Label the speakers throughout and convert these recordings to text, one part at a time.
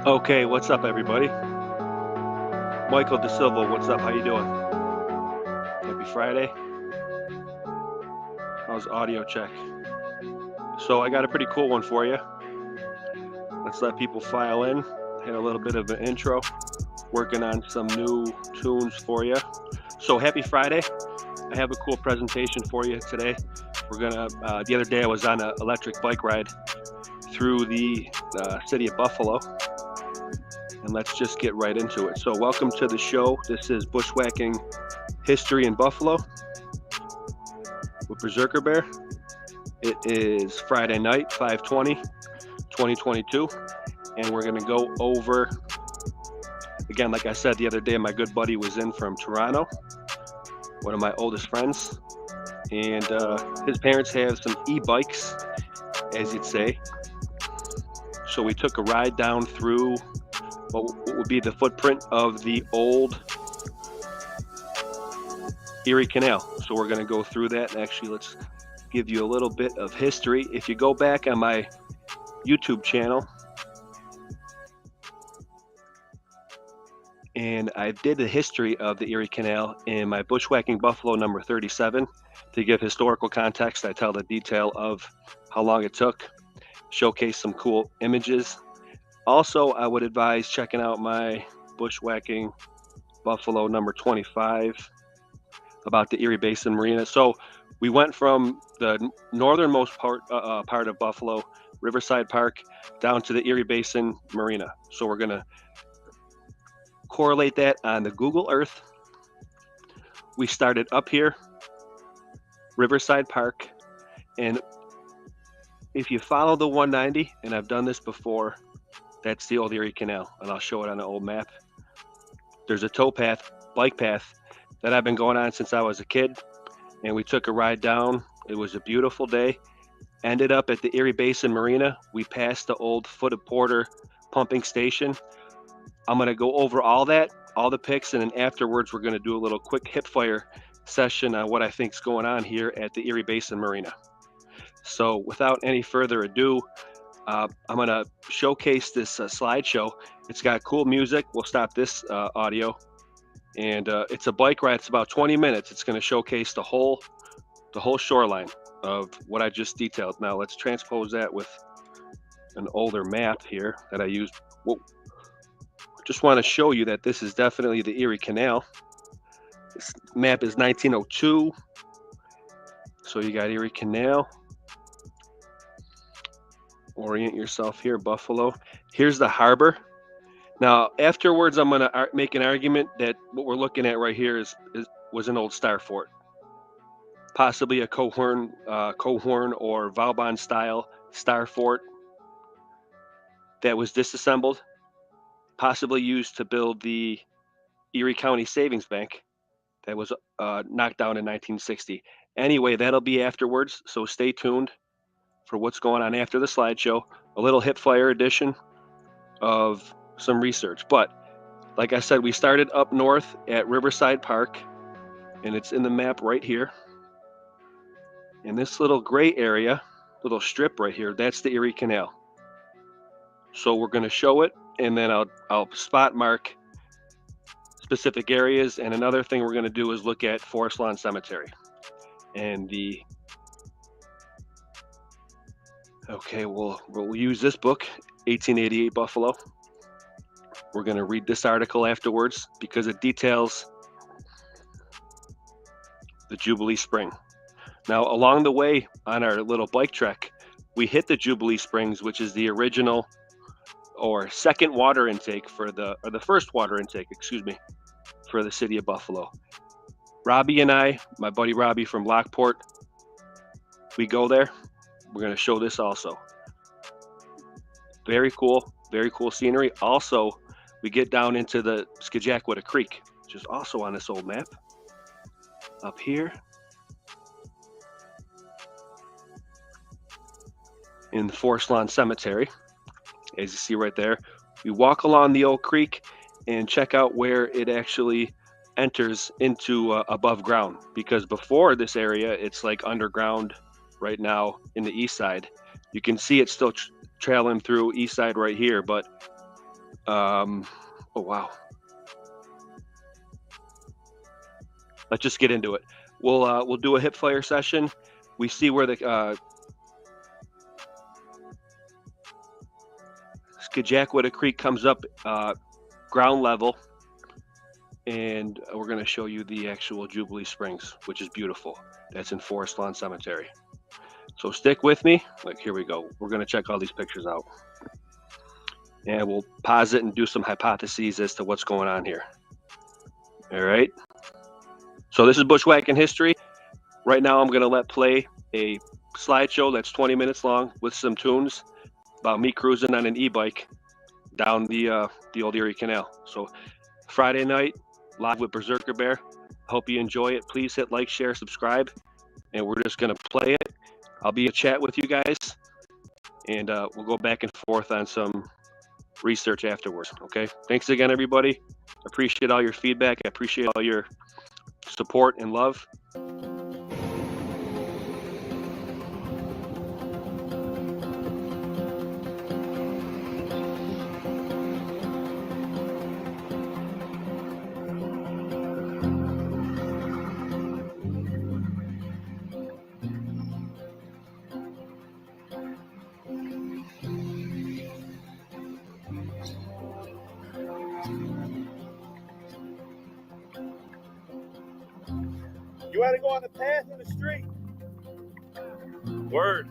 Speaker 1: Okay, what's up, everybody? Michael De Silva, what's up? How you doing? Happy Friday. How's audio check? So I got a pretty cool one for you. Let's let people file in. Had a little bit of an intro. Working on some new tunes for you. So happy Friday. I have a cool presentation for you today. We're gonna. The other day I was on an electric bike ride through the city of Buffalo, and let's just get right into it. So welcome to the show. This is Bushwhacking History in Buffalo with BerserkerBear. It is Friday night, 5/20/2022, and we're going to go over, again, like I said the other day, my good buddy was in from Toronto, one of my oldest friends, and his parents have some e-bikes, as you'd say. So we took a ride down through what would be the footprint of the old Erie Canal. So we're going to go through that, and actually let's give you a little bit of history. If you go back on my YouTube channel, and I did the history of the Erie Canal in my Bushwhacking Buffalo number 37. To give historical context, I tell the detail of how long it took, showcase some cool images. Also, I would advise checking out my Bushwhacking Buffalo number 25 about the Erie Basin Marina. So we went from the northernmost part of Buffalo, Riverside Park, down to the Erie Basin Marina. So we're going to correlate that on the Google Earth. We started up here, Riverside Park, and if you follow the 190, and I've done this before, that's the old Erie Canal, and I'll show it on an old map. There's a tow path, bike path, that I've been going on since I was a kid, and we took a ride down. It was a beautiful day. Ended up at the Erie Basin Marina. We passed the old Foot of Porter pumping station. I'm going to go over all that, all the pics, and then afterwards we're going to do a little quick hip fire session on what I think is going on here at the Erie Basin Marina. So without any further ado, I'm going to showcase this slideshow. It's got cool music. We'll stop this audio. And it's a bike ride. It's about 20 minutes. It's going to showcase the whole shoreline of what I just detailed. Now let's transpose that with an older map here that I used. Whoa. Just want to show you that this is definitely the Erie Canal. This map is 1902. So you got Erie Canal. Orient yourself here, Buffalo. Here's the harbor. Now, afterwards, I'm going to make an argument that what we're looking at right here was an old star fort, possibly a Cohorn or Vauban style star fort that was disassembled, possibly used to build the Erie County Savings Bank that was knocked down in 1960. Anyway, that'll be afterwards, so stay tuned for what's going on after the slideshow. A little hip fire edition of some research. But like I said, we started up north at Riverside Park, and it's in the map right here. In this little gray area, little strip right here, that's the Erie Canal. So we're going to show it, and then I'll spot mark specific areas. And another thing we're going to do is look at Forest Lawn Cemetery and we'll use this book, 1888 Buffalo. We're going to read this article afterwards because it details the Jvbilee Spring. Now, along the way on our little bike trek, we hit the Jvbilee Springs, which is the original or second water intake the first water intake, for the city of Buffalo. Robbie and I, my buddy Robbie from Lockport, we go there. We're going to show this also. Very cool scenery. Also, we get down into the Scajaquada Creek, which is also on this old map. Up here in the Forest Lawn Cemetery, as you see right there. We walk along the old creek and check out where it actually enters into above ground, because before this area, it's like underground right now in the east side. You can see it's still trailing through east side right here, but Oh, wow. Let's just get into it. We'll do a hip fire session. We see where the Scajaquada Creek comes up ground level, and we're going to show you the actual Jvbilee Springs, which is beautiful. That's in Forrest Lawn Cemetery. So stick with me. Like, here we go. We're going to check all these pictures out, and we'll pause it and do some hypotheses as to what's going on here. All right. So this is bushwhacking history. Right now, I'm going to let play a slideshow that's 20 minutes long with some tunes about me cruising on an e-bike down the old Erie Canal. So Friday night, live with RobbieRadBear. Hope you enjoy it. Please hit like, share, subscribe, and we're just going to play it. I'll be in chat with you guys, and we'll go back and forth on some research afterwards. Okay. Thanks again, everybody. Appreciate all your feedback. I appreciate all your support and love.
Speaker 2: You want to go on the path or the street? Word.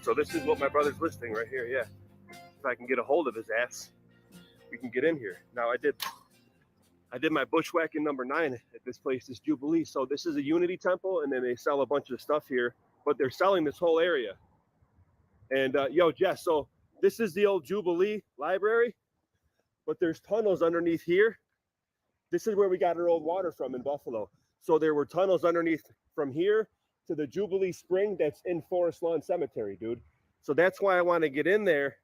Speaker 2: So this is what my brother's listing right here. Yeah. If I can get a hold of his ass, we can get in here. Now I did my bushwhacking number 9 at this place, this Jvbilee. So this is a Unity temple, and then they sell a bunch of stuff here, but they're selling this whole area. And yo, Jess, so this is the old Jvbilee library, but there's tunnels underneath here. This is where we got our old water from in Buffalo. So there were tunnels underneath from here to the Jvbilee Spring that's in Forrest Lawn Cemetery, dude. So that's why I want to get in there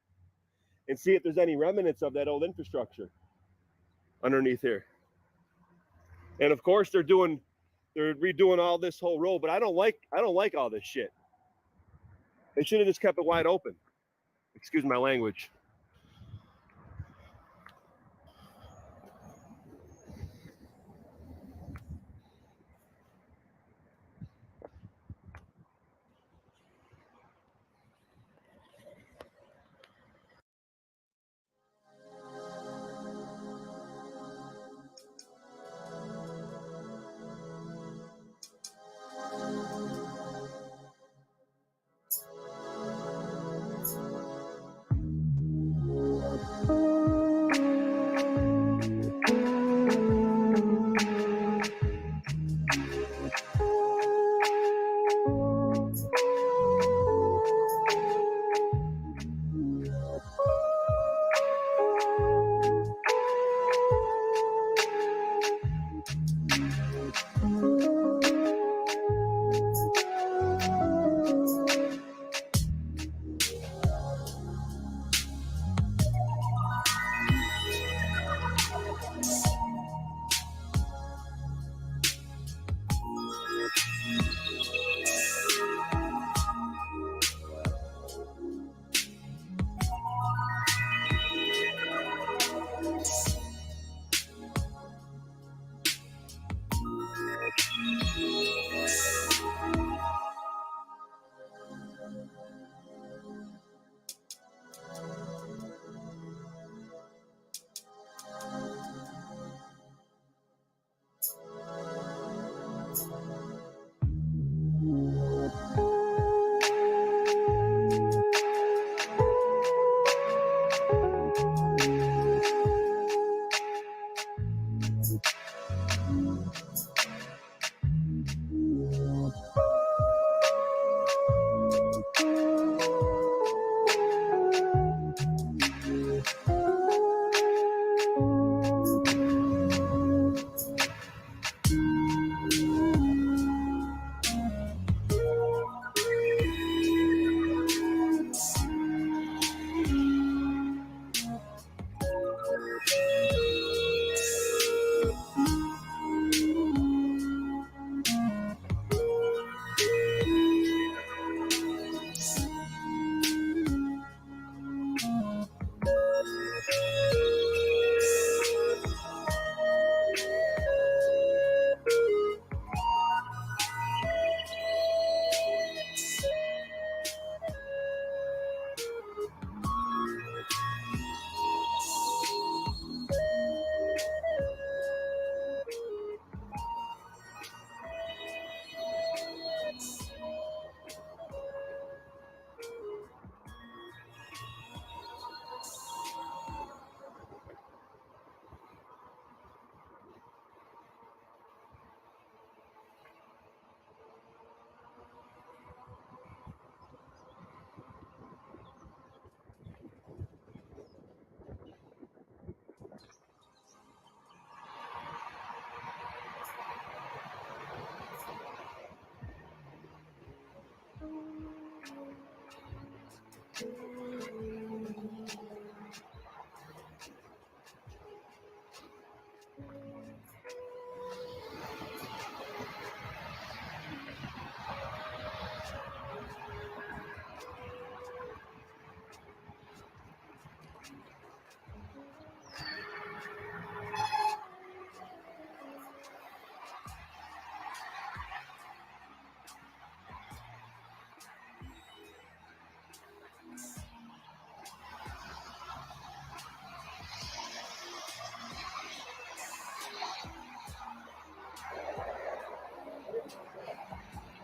Speaker 2: and see if there's any remnants of that old infrastructure underneath here. And of course they're redoing all this whole road, but I don't like all this shit. They should have just kept it wide open. Excuse my language.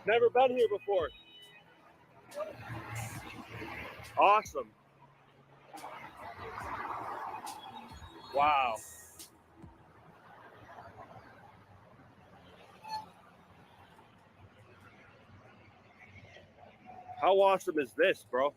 Speaker 2: Never been here before. Awesome. Wow. How awesome is this, bro?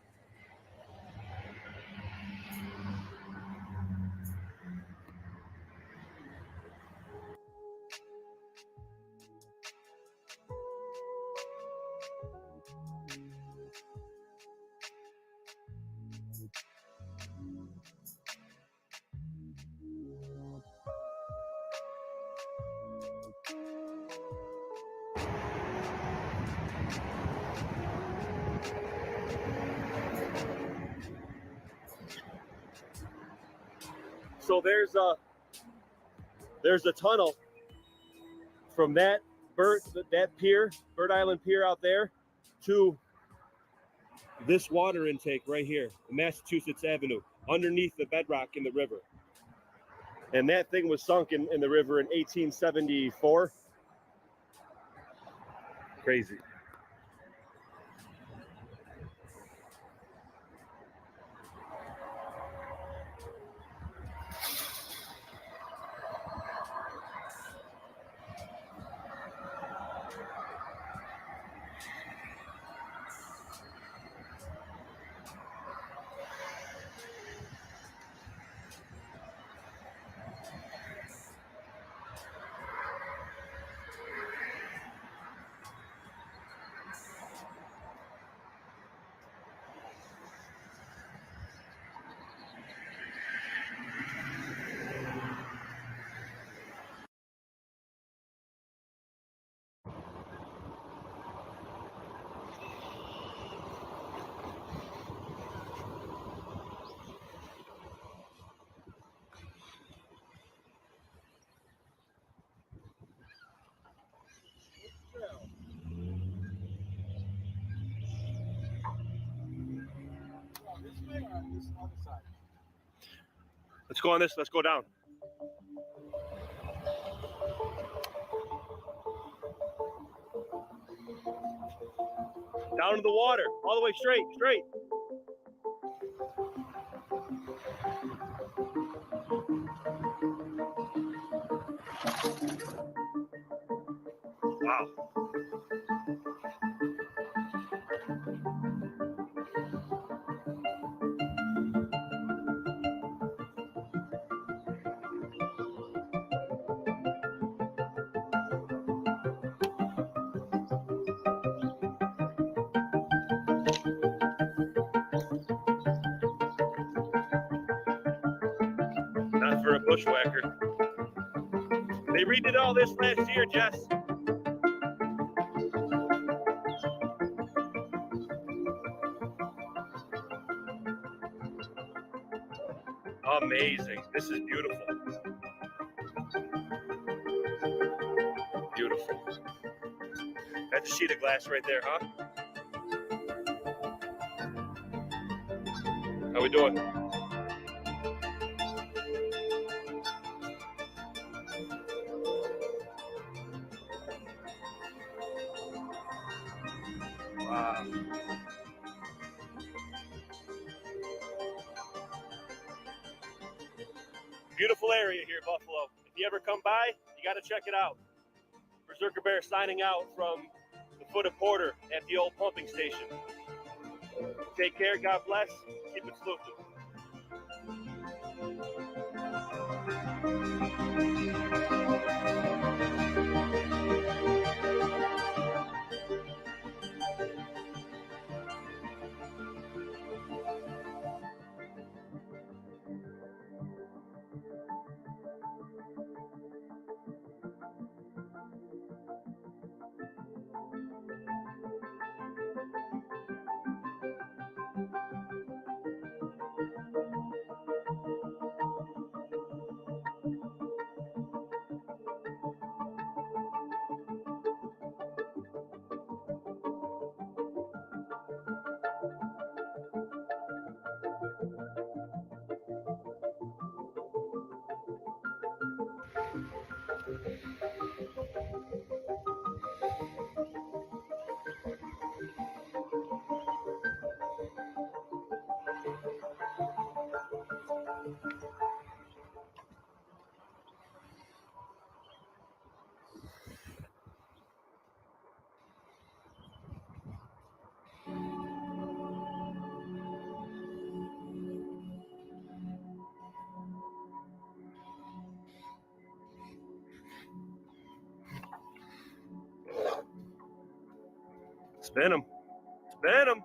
Speaker 2: So there's a tunnel from that pier, Bird Island Pier out there, to this water intake right here, Massachusetts Avenue, underneath the bedrock in the river. And that thing was sunk in the river in 1874. Crazy. Let's go on this. Let's go down. Down to the water, all the way straight, straight. Wow. Not for a bushwhacker. They redid all this last year, Jess. Amazing. This is beautiful. Beautiful. That's a sheet of glass right there, huh? How we doing? Wow. Beautiful area here, Buffalo. If you ever come by, you got to check it out. Berserker Bear signing out from the foot of Porter at the old pumping station. Take care. God bless. Keep it exclusive. Spin them. Spin them.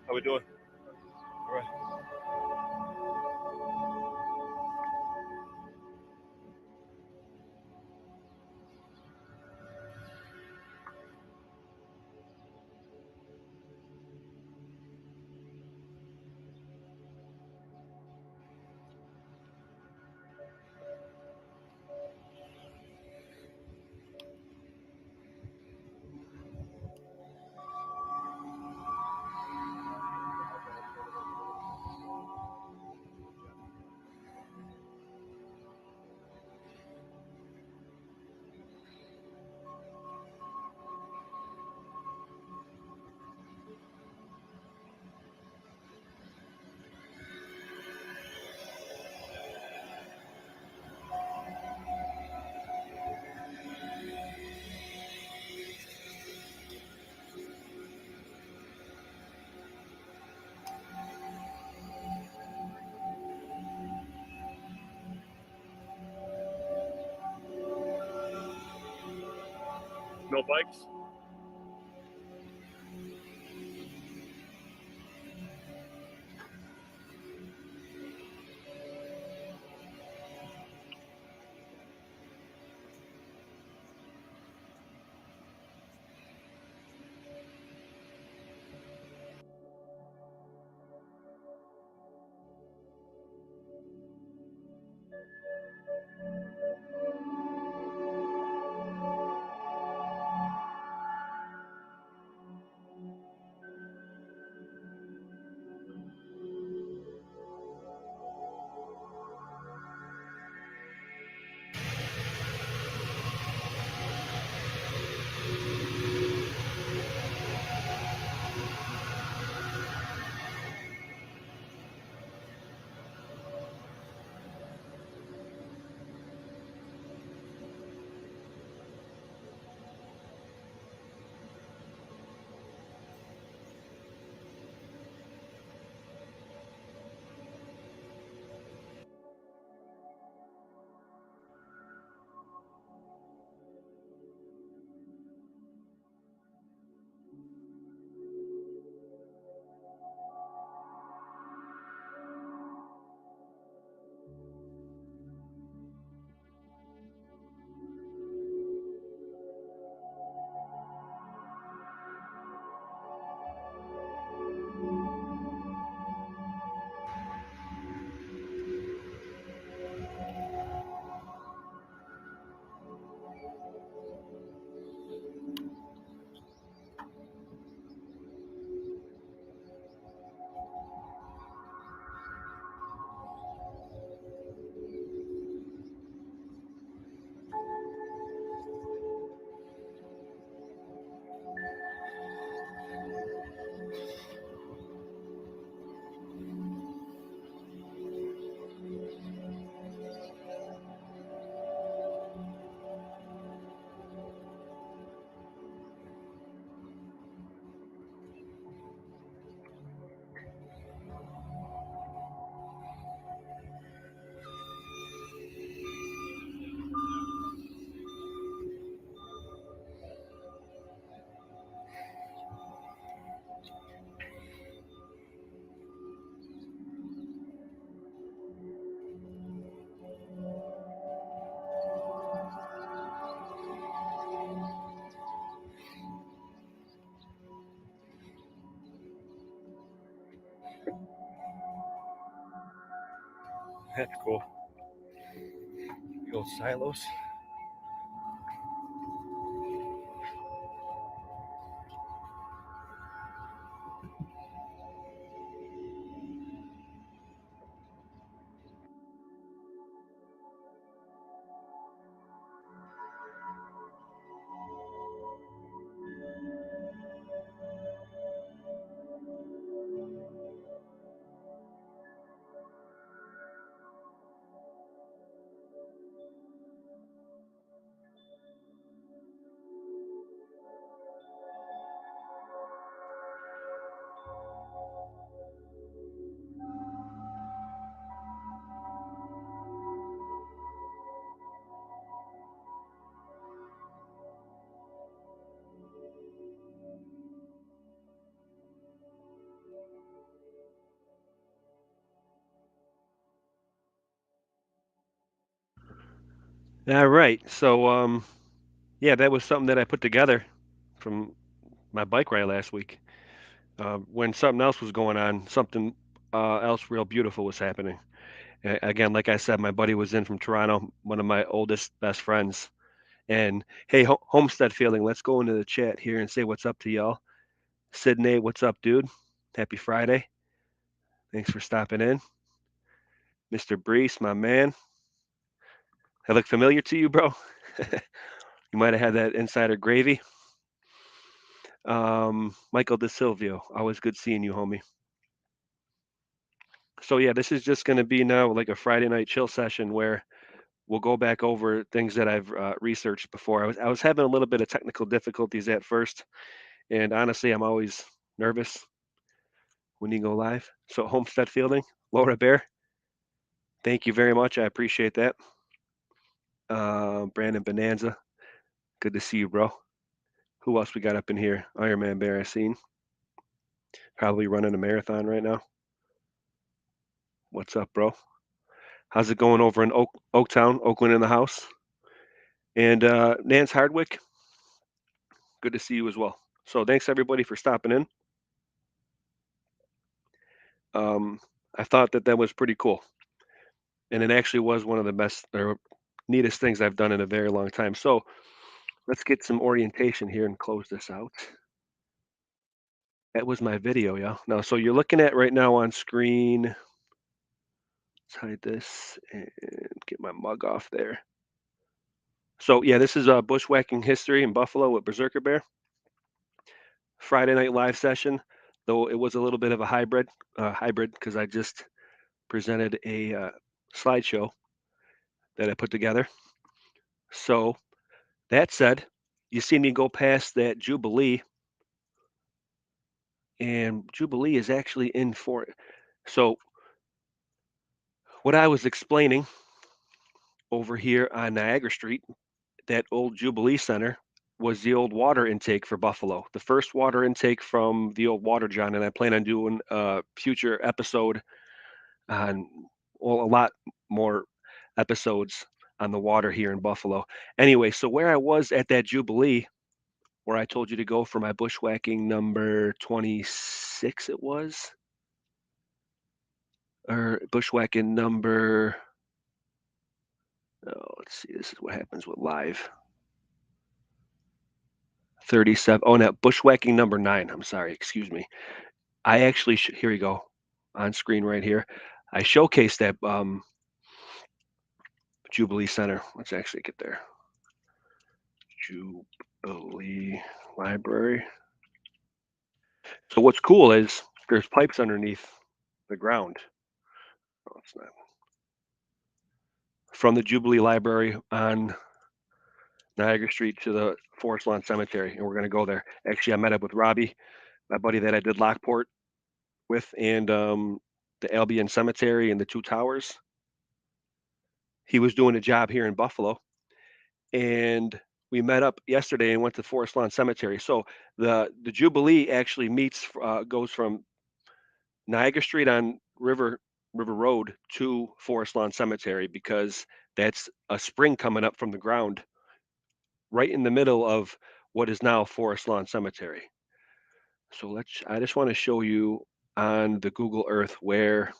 Speaker 2: How we doing? All right. No bikes? That's cool. The old silos.
Speaker 1: All right. So, yeah, that was something that I put together from my bike ride last week. When something else was going on, something else real beautiful was happening. Again, like I said, my buddy was in from Toronto, one of my oldest best friends. And hey, Homestead Feeling, let's go into the chat here and say what's up to y'all. Sydney, what's up, dude? Happy Friday. Thanks for stopping in. Mr. Brees, my man. I look familiar to you, bro. You might have had that insider gravy. Michael DeSilvio, always good seeing you, homie. So yeah, this is just going to be now like a Friday night chill session where we'll go back over things that I've researched before. I was having a little bit of technical difficulties at first, and honestly, I'm always nervous when you go live. So Homestead Fielding, Laura Bear, thank you very much. I appreciate that. Brandon Bonanza, good to see you, bro. Who else we got up in here? Ironman Bear, I seen. Probably running a marathon right now. What's up, bro? How's it going over in Oaktown, Oakland in the house? And Nance Hardwick, good to see you as well. So thanks everybody for stopping in. I thought that was pretty cool, and it actually was one of the best or neatest things I've done in a very long time. So let's get some orientation here and close this out. That was my video, yeah. Now, so you're looking at right now on screen. Let's hide this and get my mug off there. So yeah, this is bushwhacking history in Buffalo with Berserker Bear. Friday night live session, though it was a little bit of a hybrid because I just presented a slideshow that I put together. So that said, you see me go past that Jvbilee, and Jvbilee is actually in for it. So what I was explaining over here on Niagara Street, that old Jvbilee Center was the old water intake for Buffalo, the first water intake from the old water John, and I plan on doing a future episode on, well, a lot more episodes on the water here in Buffalo. Anyway, so where I was at that Jvbilee, where I told you to go for my bushwhacking number 26, it was, or bushwhacking number, oh, let's see, this is what happens with live. 37. Oh, no, bushwhacking number 9. I'm sorry, excuse me. I actually, here we go, on screen right here. I showcased that Jvbilee Center. Let's actually get there. Jvbilee Library. So what's cool is there's pipes underneath the ground. Oh, it's not. From the Jvbilee Library on Niagara Street to the Forest Lawn Cemetery, and we're going to go there. Actually, I met up with Robbie, my buddy that I did Lockport with, and the Albion Cemetery and the two towers. He was doing a job here in Buffalo, and we met up yesterday and went to Forest Lawn Cemetery. So the Jvbilee actually goes from Niagara Street on River Road to Forest Lawn Cemetery because that's a spring coming up from the ground right in the middle of what is now Forest Lawn Cemetery. So I just want to show you on the Google Earth where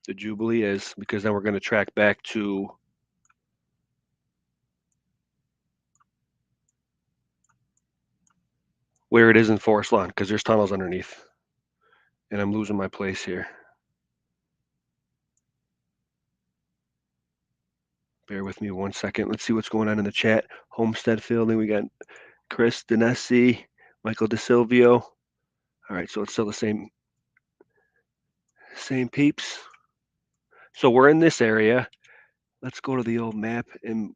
Speaker 1: the Jvbilee is, because then we're going to track back to where it is in Forest Lawn, because there's tunnels underneath. And I'm losing my place here. Bear with me 1 second. Let's see what's going on in the chat. Homestead Fielding, we got Chris Denesi, Michael DeSilvio. All right, so it's still the same peeps. So we're in this area. Let's go to the old map and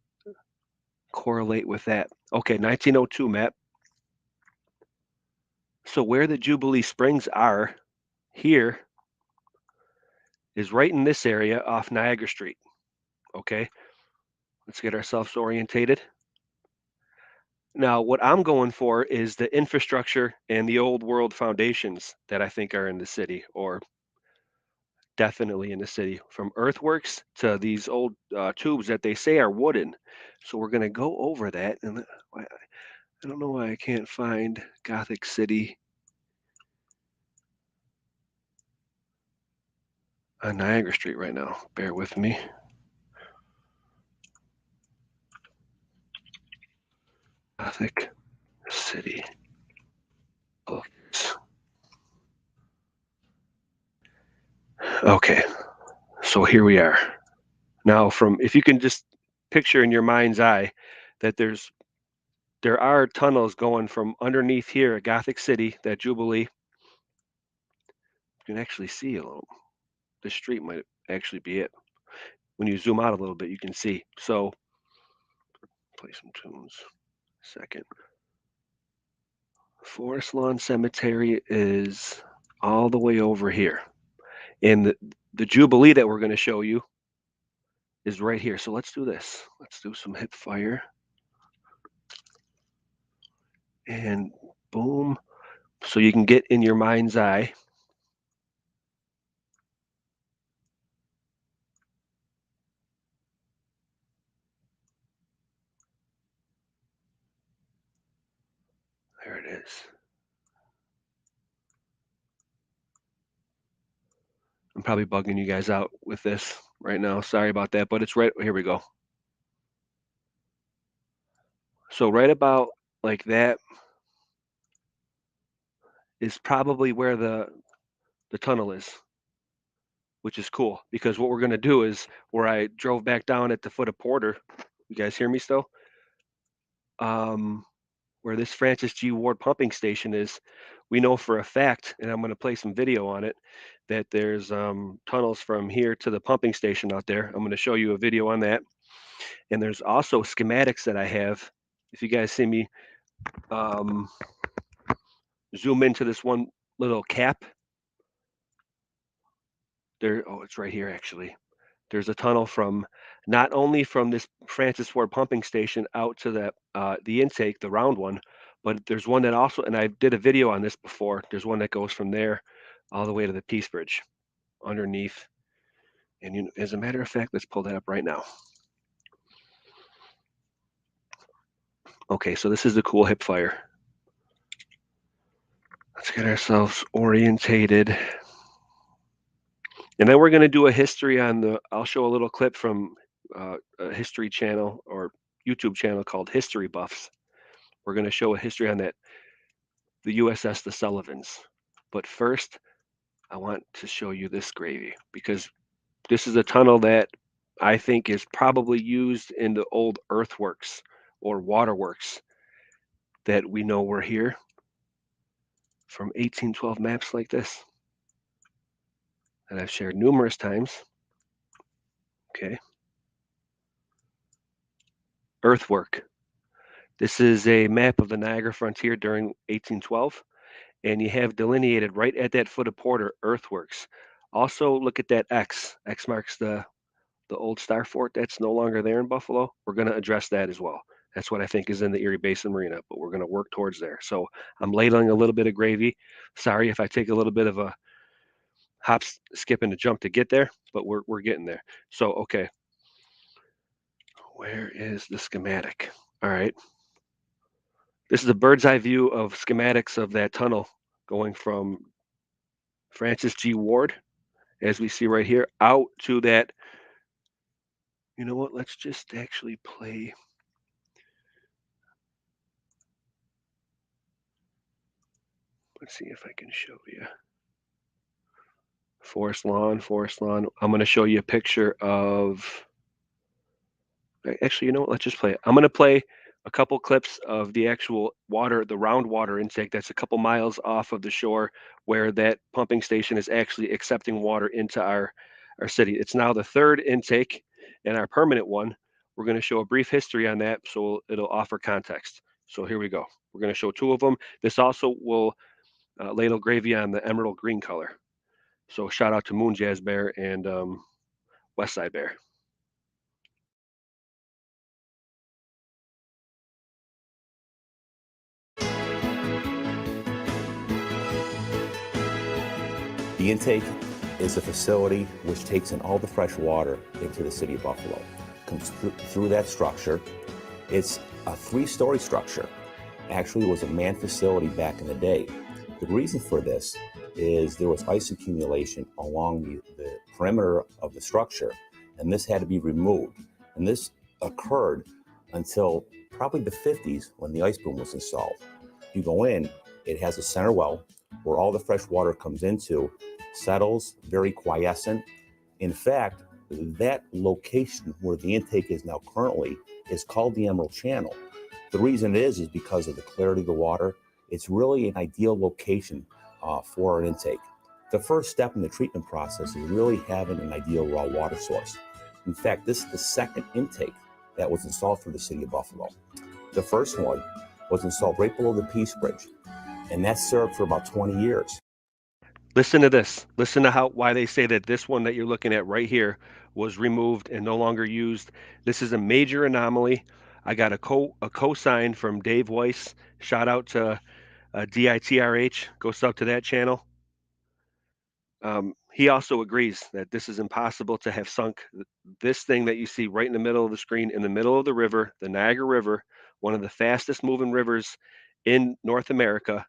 Speaker 1: correlate with that. Okay, 1902 map. So where the Jvbilee Springs are here is right in this area off Niagara Street. Okay, let's get ourselves orientated. Now, what I'm going for is the infrastructure and the old world foundations that I think are in the city, or definitely in the city, from earthworks to these old tubes that they say are wooden. So we're going to go over that. And I don't know why I can't find Gothic City on Niagara Street right now. Bear with me. Gothic City. Okay, so here we are. Now, if you can just picture in your mind's eye that there are tunnels going from underneath here at Gothic City, that Jvbilee. You can actually see a little. The street might actually be it. When you zoom out a little bit, you can see. So, play some tunes. Second. Forest Lawn Cemetery is all the way over here. And the Jvbilee that we're going to show you is right here. So let's do this. Let's do some hip fire. And boom. So you can get in your mind's eye. There it is. I'm probably bugging you guys out with this right now. Sorry about that, but it's right here we go. So right about like that is probably where the tunnel is, which is cool because what we're going to do is where I drove back down at the foot of Porter. You guys hear me still? Where this Francis G. Ward pumping station is, we know for a fact, and I'm going to play some video on it, that there's tunnels from here to the pumping station out there. I'm going to show you a video on that. And there's also schematics that I have. If you guys see me zoom into this one little cap, there, oh, it's right here actually. There's a tunnel from not only from this Francis Ford pumping station out to the intake, the round one, but there's one that also, and I did a video on this before. There's one that goes from there all the way to the Peace Bridge underneath. And as a matter of fact, let's pull that up right now. Okay, so this is the cool hip fire. Let's get ourselves orientated. And then we're going to do a history on I'll show a little clip from a history channel or YouTube channel called History Buffs. We're going to show a history on that, the USS the Sullivans. But first, I want to show you this gravy because this is a tunnel that I think is probably used in the old earthworks or waterworks that we know were here from 1812 maps like this that I've shared numerous times. Okay. Earthwork. This is a map of the Niagara frontier during 1812, and you have delineated right at that foot of Porter earthworks. Also, look at that X. X marks the old Star Fort that's no longer there in Buffalo. We're going to address that as well. That's what I think is in the Erie Basin Marina, but we're going to work towards there. So I'm ladling a little bit of gravy. Sorry if I take a little bit of a hop, skip, and a jump to get there, but we're getting there. So, okay. Where is the schematic? All right. This is a bird's eye view of schematics of that tunnel going from Francis G. Ward, as we see right here, out to that. You know what? Let's just actually play. Let's see if I can show you. Forest Lawn, Forest Lawn. I'm going to show you a picture of. Actually, you know what? Let's just play it. I'm going to play a couple clips of the actual water, the round water intake that's a couple miles off of the shore where that pumping station is actually accepting water into our city. It's now the third intake and our permanent one. We're going to show a brief history on that so it'll offer context. So here we go. We're going to show two of them. This also will ladle gravy on the emerald green color. So shout out to Moon Jazz Bear and Westside Bear.
Speaker 3: The intake is a facility which takes in all the fresh water into the city of Buffalo. Comes through that structure. It's a 3-story structure. Actually, it was a manned facility back in the day. The reason for this is there was ice accumulation along the perimeter of the structure, and this had to be removed. And this occurred until probably the 50s when the ice boom was installed. You go in, it has a center well where all the fresh water comes into, settles, very quiescent. In fact, that location where the intake is now currently is called the Emerald Channel. The reason it is because of the clarity of the water. It's really an ideal location for an intake. The first step in the treatment process is really having an ideal raw water source. In fact, this is the second intake that was installed for the city of Buffalo. The first one was installed right below the Peace Bridge, and that served for about 20 years.
Speaker 1: Listen to this. Listen to why they say that this one that you're looking at right here was removed and no longer used. This is a major anomaly. I got a cosign from Dave Weiss. Shout out to DITRH. Go sub to that channel. He also agrees that this is impossible to have sunk this thing that you see right in the middle of the screen, in the middle of the river, the Niagara River, one of the fastest moving rivers in North America,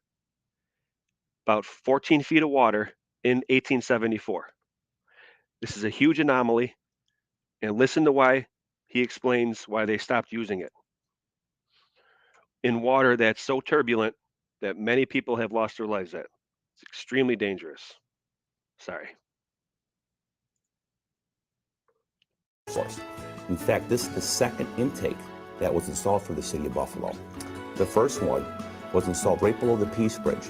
Speaker 1: about 14 feet of water in 1874. This is a huge anomaly, and listen to why he explains why they stopped using it. In water that's so turbulent that many people have lost their lives at. It's extremely dangerous. Sorry.
Speaker 3: Source. In fact, this is the second intake that was installed for the city of Buffalo. The first one was installed right below the Peace Bridge,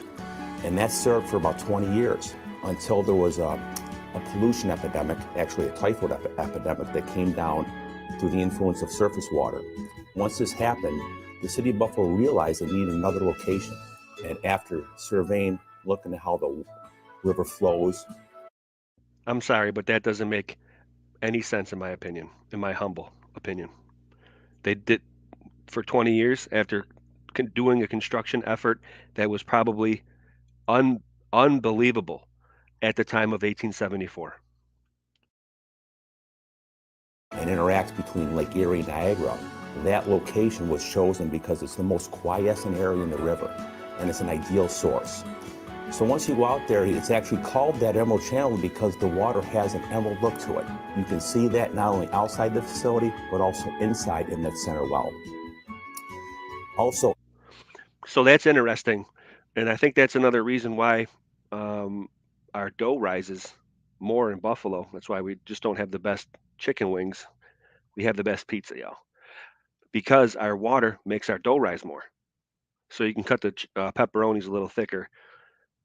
Speaker 3: and that served for about 20 years until there was a pollution epidemic, actually a typhoid epidemic that came down through the influence of surface water. Once this happened, the city of Buffalo realized they needed another location, and after surveying, looking at how the river flows.
Speaker 1: I'm sorry, but that doesn't make any sense in my opinion, in my humble opinion. They did for 20 years after doing a construction effort that was probably unbelievable at the time of 1874.
Speaker 3: And interacts between Lake Erie and Niagara. That location was chosen because it's the most quiescent area in the river, and it's an ideal source. So once you go out there, it's actually called that Emerald Channel because the water has an emerald look to it. You can see that not only outside the facility, but also inside in that center well. Also,
Speaker 1: so that's interesting, and I think that's another reason why our dough rises more in Buffalo. That's why we just don't have the best chicken wings. We have the best pizza, y'all, because our water makes our dough rise more. So you can cut the pepperonis a little thicker,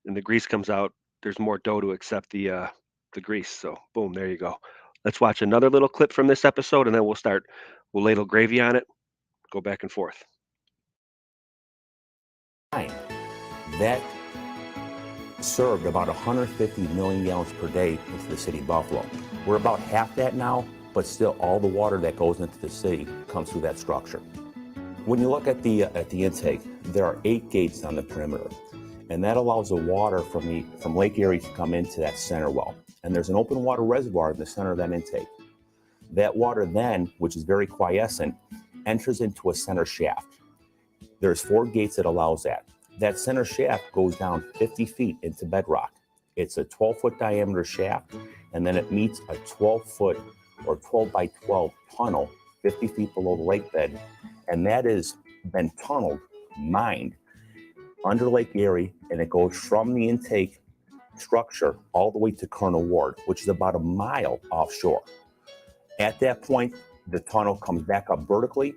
Speaker 1: and the grease comes out. There's more dough to accept the grease. So boom, there you go. Let's watch another little clip from this episode, and then we'll ladle gravy on it, go back and forth.
Speaker 3: That served about 150 million gallons per day into the city of Buffalo. We're about half that now, but still all the water that goes into the city comes through that structure. When you look at the intake, there are 8 gates on the perimeter, and that allows the water from Lake Erie to come into that center well. And there's an open water reservoir in the center of that intake. That water then, which is very quiescent, enters into a center shaft. There's 4 gates that allows that. That center shaft goes down 50 feet into bedrock. It's a 12-foot diameter shaft, and then it meets a 12-foot or 12 by 12 tunnel 50 feet below the lake bed, and that has been tunneled, mined, under Lake Erie, and it goes from the intake structure all the way to Colonel Ward, which is about a mile offshore. At that point, the tunnel comes back up vertically.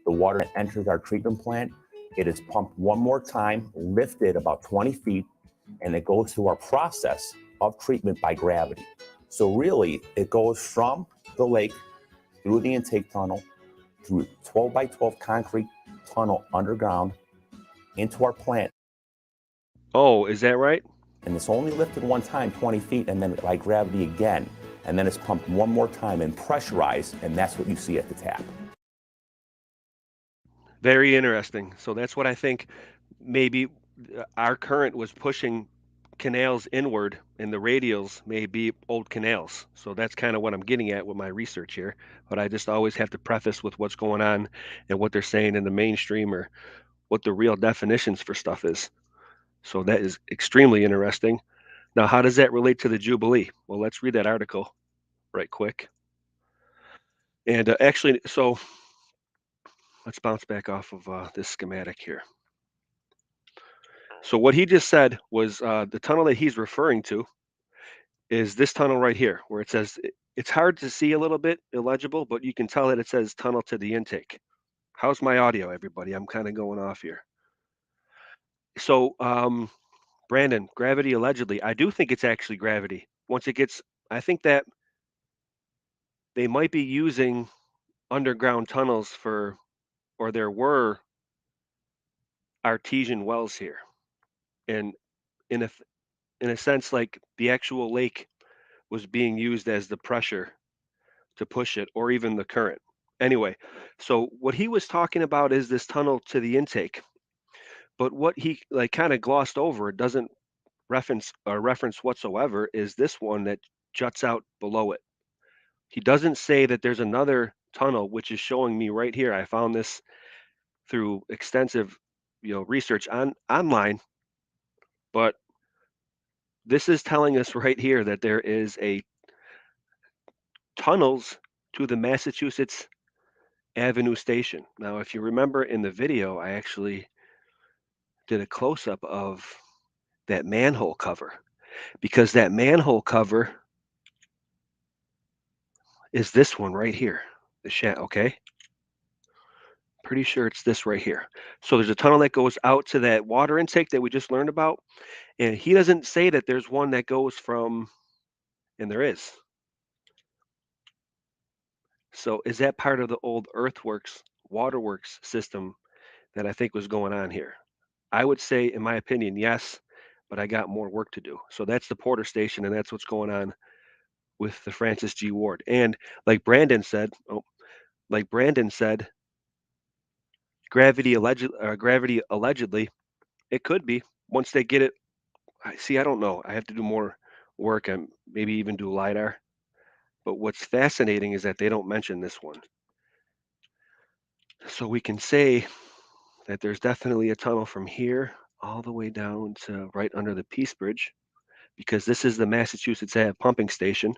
Speaker 3: The water enters our treatment plant. It is pumped one more time, lifted about 20 feet, and it goes through our process of treatment by gravity. So really, it goes from the lake through the intake tunnel, through 12 by 12 concrete tunnel underground into our plant.
Speaker 1: Oh, is that right?
Speaker 3: And it's only lifted one time, 20 feet, and then by gravity again. And then it's pumped one more time and pressurized, and that's what you see at the tap.
Speaker 1: Very interesting. So that's what I think maybe our current was pushing canals inward, and the radials may be old canals. So that's kind of what I'm getting at with my research here. But I just always have to preface with what's going on and what they're saying in the mainstream or what the real definitions for stuff is. So that is extremely interesting. Now, how does that relate to the Jvbilee? Well, let's read that article right quick. And actually, so let's bounce back off of this schematic here. So what he just said was the tunnel that he's referring to is this tunnel right here, where it says it's hard to see a little bit illegible, but you can tell that it says tunnel to the intake. How's my audio, everybody? I'm kind of going off here. So, Brandon, gravity allegedly. I do think it's actually gravity. Once it gets, I think that they might be using underground tunnels for, or there were artesian wells here, and in a in a sense, like the actual lake was being used as the pressure to push it, or even the current. Anyway, so what he was talking about is this tunnel to the intake, but what he like kind of glossed over, it doesn't reference whatsoever, is this one that juts out below it. He doesn't say that there's another tunnel, which is showing me right here. I found this through extensive, research online, but this is telling us right here that there is a tunnels to the Massachusetts Avenue station. Now, if you remember in the video, I actually did a close up of that manhole cover, because that manhole cover is this one right here. Okay? Pretty sure it's this right here. So there's a tunnel that goes out to that water intake that we just learned about, and he doesn't say that there's one that goes from, and there is. So is that part of the old earthworks, waterworks system that I think was going on here? I would say, in my opinion, yes, but I got more work to do. So that's the Porter Station, and that's what's going on with the Francis G. Ward. And like Brandon said, gravity allegedly, it could be once they get it. I don't know. I have to do more work and maybe even do LiDAR. But what's fascinating is that they don't mention this one. So we can say that there's definitely a tunnel from here all the way down to right under the Peace Bridge, because this is the Massachusetts Ave pumping station.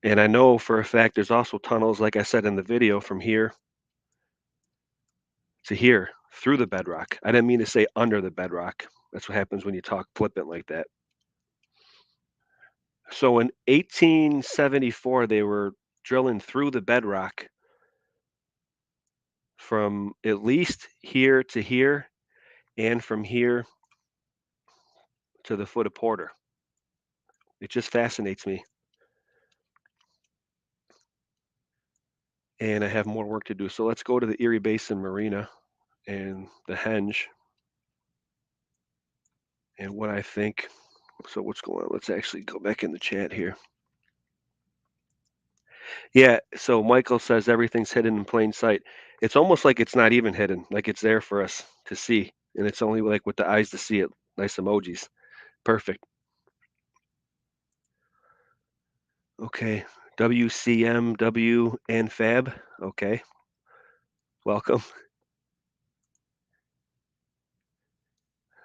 Speaker 1: And I know for a fact there's also tunnels, like I said in the video, from here to here through the bedrock. I didn't mean to say under the bedrock. That's what happens when you talk flippant like that. So in 1874, they were drilling through the bedrock from at least here to here and from here to the foot of Porter. It just fascinates me. And I have more work to do. So let's go to the Erie Basin Marina and the henge and what I think. So what's going on? Let's actually go back in the chat here. Yeah, so Michael says everything's hidden in plain sight. It's almost like it's not even hidden, like it's there for us to see. And it's only like with the eyes to see it. Nice emojis. Perfect. Okay. WCMW and Fab. Okay. Welcome.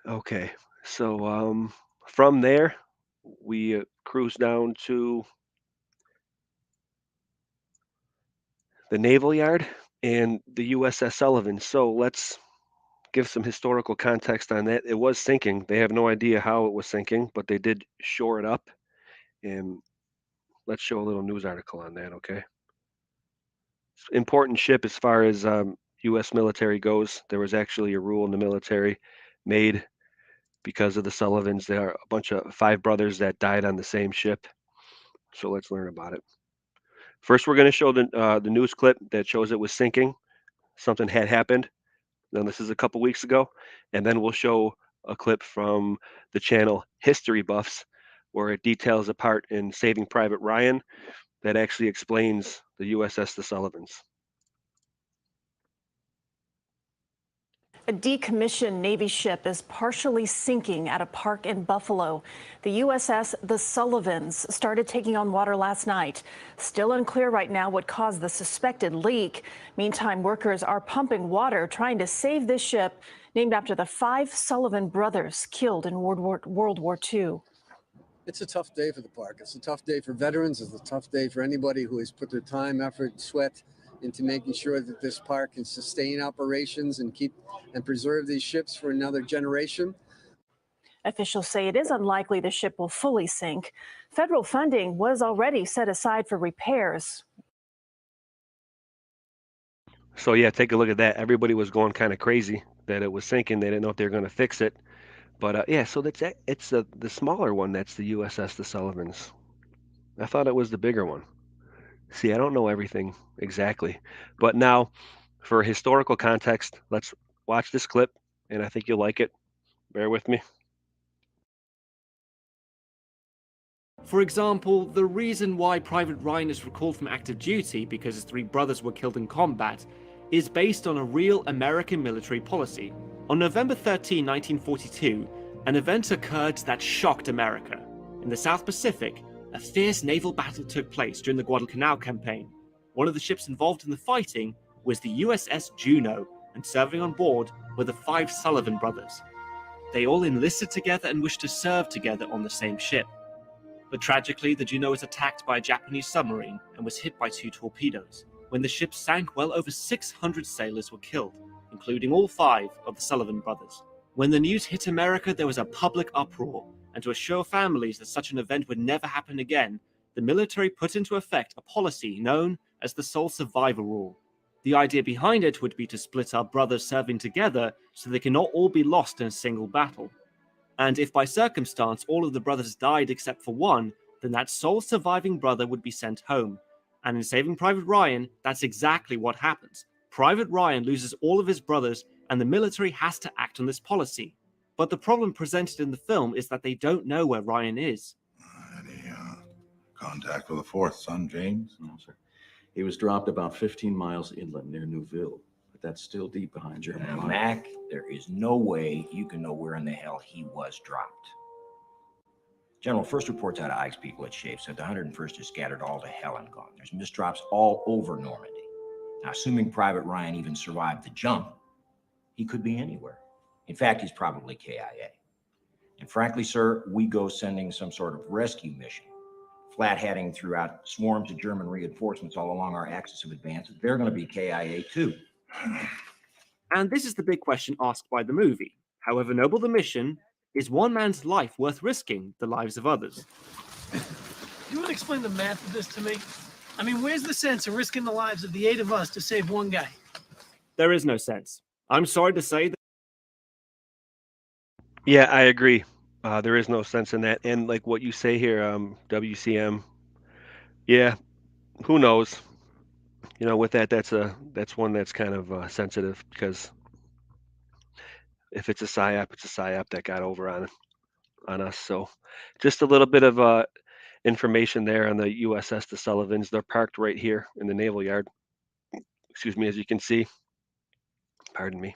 Speaker 1: Okay. So from there, we cruise down to the Naval Yard and the USS Sullivan. So let's give some historical context on that. It was sinking. They have no idea how it was sinking, but they did shore it up. And let's show a little news article on that, okay? Important ship as far as U.S. military goes. There was actually a rule in the military made because of the Sullivans. There are a bunch of 5 brothers that died on the same ship. So let's learn about it. First, we're going to show the news clip that shows it was sinking. Something had happened. Now, this is a couple weeks ago. And then we'll show a clip from the channel History Buffs, where it details a part in Saving Private Ryan that actually explains the USS the Sullivans.
Speaker 4: A decommissioned Navy ship is partially sinking at a park in Buffalo. The USS The Sullivans started taking on water last night. Still unclear right now what caused the suspected leak. Meantime, workers are pumping water trying to save this ship, named after the 5 Sullivan brothers killed in World War II.
Speaker 5: It's a tough day for the park. It's a tough day for veterans. It's a tough day for anybody who has put their time, effort, sweat into making sure that this park can sustain operations and keep and preserve these ships for another generation.
Speaker 4: Officials say it is unlikely the ship will fully sink. Federal funding was already set aside for repairs.
Speaker 1: So yeah, take a look at that. Everybody was going kind of crazy that it was sinking. They didn't know if they were going to fix it. But yeah, so it's the smaller one that's the USS The Sullivans. I thought it was the bigger one. See, I don't know everything exactly. But now, for historical context, let's watch this clip, and I think you'll like it. Bear with me.
Speaker 6: For example, the reason why Private Ryan is recalled from active duty because his 3 brothers were killed in combat is based on a real American military policy. On November 13, 1942, an event occurred that shocked America. In the South Pacific, a fierce naval battle took place during the Guadalcanal campaign. One of the ships involved in the fighting was the USS Juno, and serving on board were the 5 Sullivan brothers. They all enlisted together and wished to serve together on the same ship. But tragically, the Juno was attacked by a Japanese submarine and was hit by 2 torpedoes. When the ship sank, well over 600 sailors were killed, including all 5 of the Sullivan brothers. When the news hit America, there was a public uproar, and to assure families that such an event would never happen again, the military put into effect a policy known as the sole survivor rule. The idea behind it would be to split up brothers serving together so they cannot all be lost in a single battle. And if by circumstance all of the brothers died except for one, then that sole surviving brother would be sent home. And in Saving Private Ryan, that's exactly what happens. Private Ryan loses all of his brothers, and the military has to act on this policy. But the problem presented in the film is that they don't know where Ryan is.
Speaker 7: Any contact with the 4th son, James?
Speaker 8: No, sir. He was dropped about 15 miles inland near Newville, but that's still deep behind German lines.
Speaker 9: Mac, there is no way you can know where in the hell he was dropped. General, first reports out of Ike's people at Shafe said the 101st is scattered all to hell and gone. There's misdrops all over Normandy. Now, assuming Private Ryan even survived the jump, he could be anywhere. In fact, he's probably KIA. And frankly, sir, we go sending some sort of rescue mission, flat-hatting throughout swarms of German reinforcements all along our axis of advance. They're going to be KIA too.
Speaker 6: And this is the big question asked by the movie. However noble the mission, is one man's life worth risking the lives of others?
Speaker 10: You would explain the math of this to me? I mean, where's the sense of risking the lives of the 8 of us to save one guy?
Speaker 6: There is no sense. I'm sorry to say that.
Speaker 1: Yeah, I agree. There is no sense in that. And like what you say here, WCM, yeah, who knows? You know, with that, that's one that's kind of sensitive, because if it's a psyop, it's a psyop that got over on us. So just a little bit of information there on the USS The Sullivans. They're parked right here in the Naval Yard. Excuse me, as you can see. Pardon me.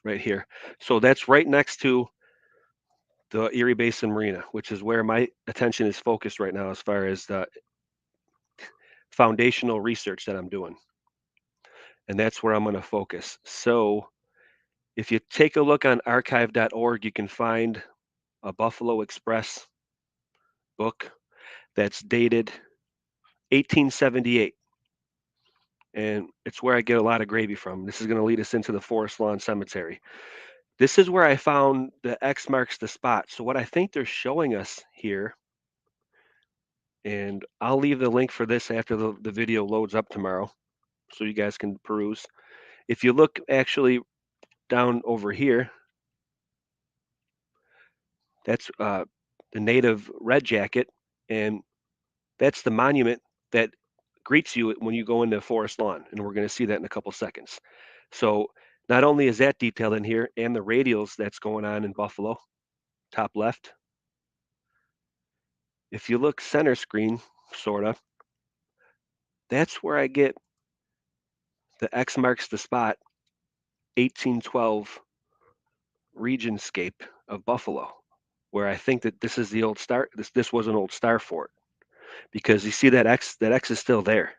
Speaker 1: Right here. So that's right next to the Erie Basin Marina, which is where my attention is focused right now as far as the foundational research that I'm doing. And that's where I'm going to focus. So if you take a look on archive.org, you can find a Buffalo Express book that's dated 1878. And it's where I get a lot of gravy from. This is going to lead us into the Forest Lawn Cemetery. This is where I found the X marks the spot. So what I think they're showing us here, and I'll leave the link for this after the video loads up tomorrow, so you guys can peruse. If you look actually down over here, that's the native red jacket, and that's the monument that greets you when you go into Forest Lawn, and we're going to see that in a couple seconds. So not only is that detailed in here, and the radials that's going on in Buffalo, top left. If you look center screen, sort of, that's where I get the X marks the spot 1812 regionscape of Buffalo, where I think that this is the old star. This was an old star fort, because you see that X. That X is still there.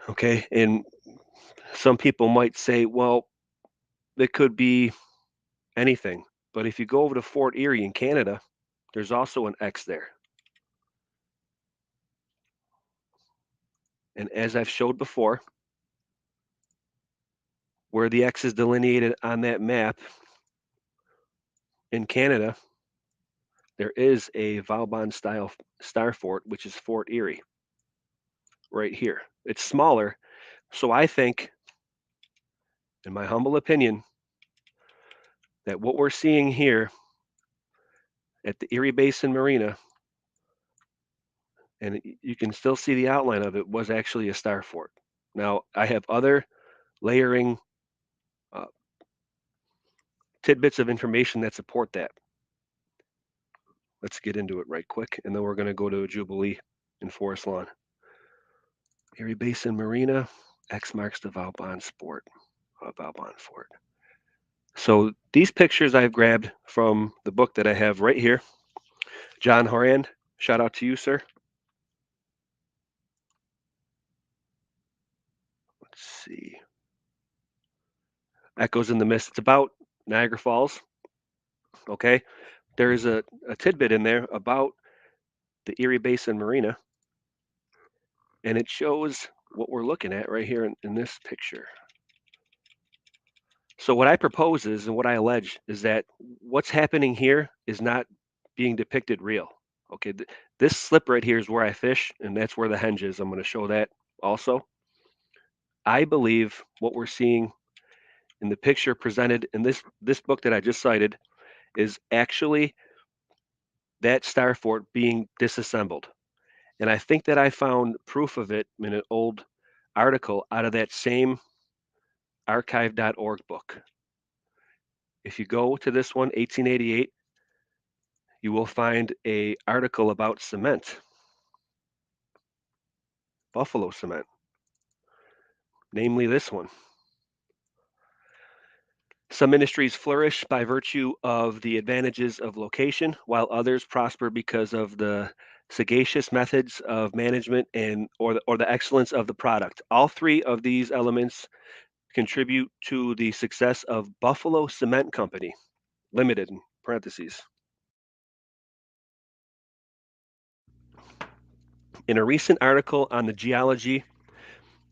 Speaker 1: Okay, and some people might say, well, it could be anything. But if you go over to Fort Erie in Canada, there's also an X there. And as I've showed before, where the X is delineated on that map in Canada, there is a Vauban style star fort, which is Fort Erie, right here. It's smaller. So I think, in my humble opinion, that what we're seeing here at the Erie Basin Marina, and you can still see the outline of it, was actually a star fort. Now, I have other layering tidbits of information that support that. Let's get into it right quick, and then we're going to go to Jvbilee in Forest Lawn. Erie Basin Marina, X marks the Vauban Fort. So these pictures I've grabbed from the book that I have right here. John Horan, shout out to you, sir. Let's see. Echoes in the Mist. It's about Niagara Falls. Okay. There's a tidbit in there about the Erie Basin Marina, and it shows what we're looking at right here in this picture. So what I propose is, and what I allege, is that what's happening here is not being depicted real. Okay, this slip right here is where I fish, and that's where the henge is. I'm going to show that also. I believe what we're seeing in the picture presented in this book that I just cited is actually that star fort being disassembled. And I think that I found proof of it in an old article out of that same archive.org book. If you go to this one, 1888, you will find an article about cement, Buffalo cement, namely this one. Some industries flourish by virtue of the advantages of location, while others prosper because of the sagacious methods of management and or the excellence of the product. All three of these elements contribute to the success of Buffalo Cement Company, Limited, in parentheses. In a recent article on the geology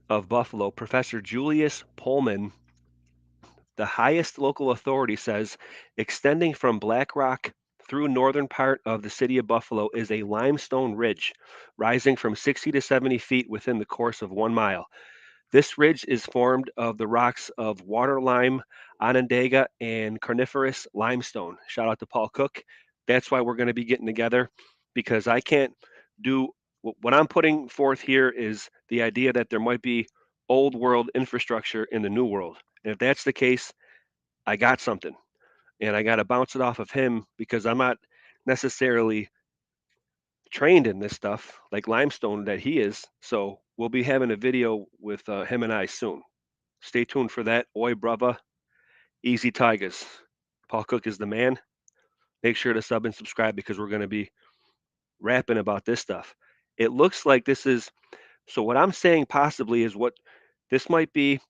Speaker 1: of Buffalo, Professor Julius Pullman, the highest local authority, says extending from Black Rock through northern part of the city of Buffalo is a limestone ridge rising from 60 to 70 feet within the course of 1 mile. This ridge is formed of the rocks of water lime, Onondaga, and carniferous limestone. Shout out to Paul Cook. That's why we're going to be getting together, because I can't do what I'm putting forth here is the idea that there might be old world infrastructure in the new world. And if that's the case, I got something, and I got to bounce it off of him, because I'm not necessarily trained in this stuff like limestone that he is. So we'll be having a video with him and I soon. Stay tuned for that. Oi, brava. Easy Tigers. Paul Cook is the man. Make sure to sub and subscribe, because we're going to be rapping about this stuff. It looks like this is, so what I'm saying possibly is what this might be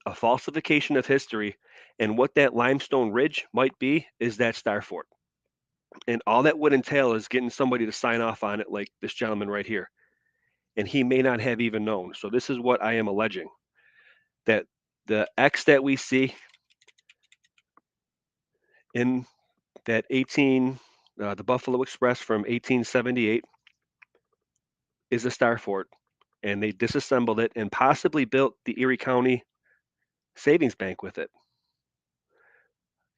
Speaker 1: a falsification of history, and what that limestone ridge might be is that star fort. And all that would entail is getting somebody to sign off on it, like this gentleman right here. And he may not have even known. So this is what I am alleging, that the X that we see in that the Buffalo Express from 1878 is a star fort, and they disassembled it and possibly built the Erie County Savings Bank with it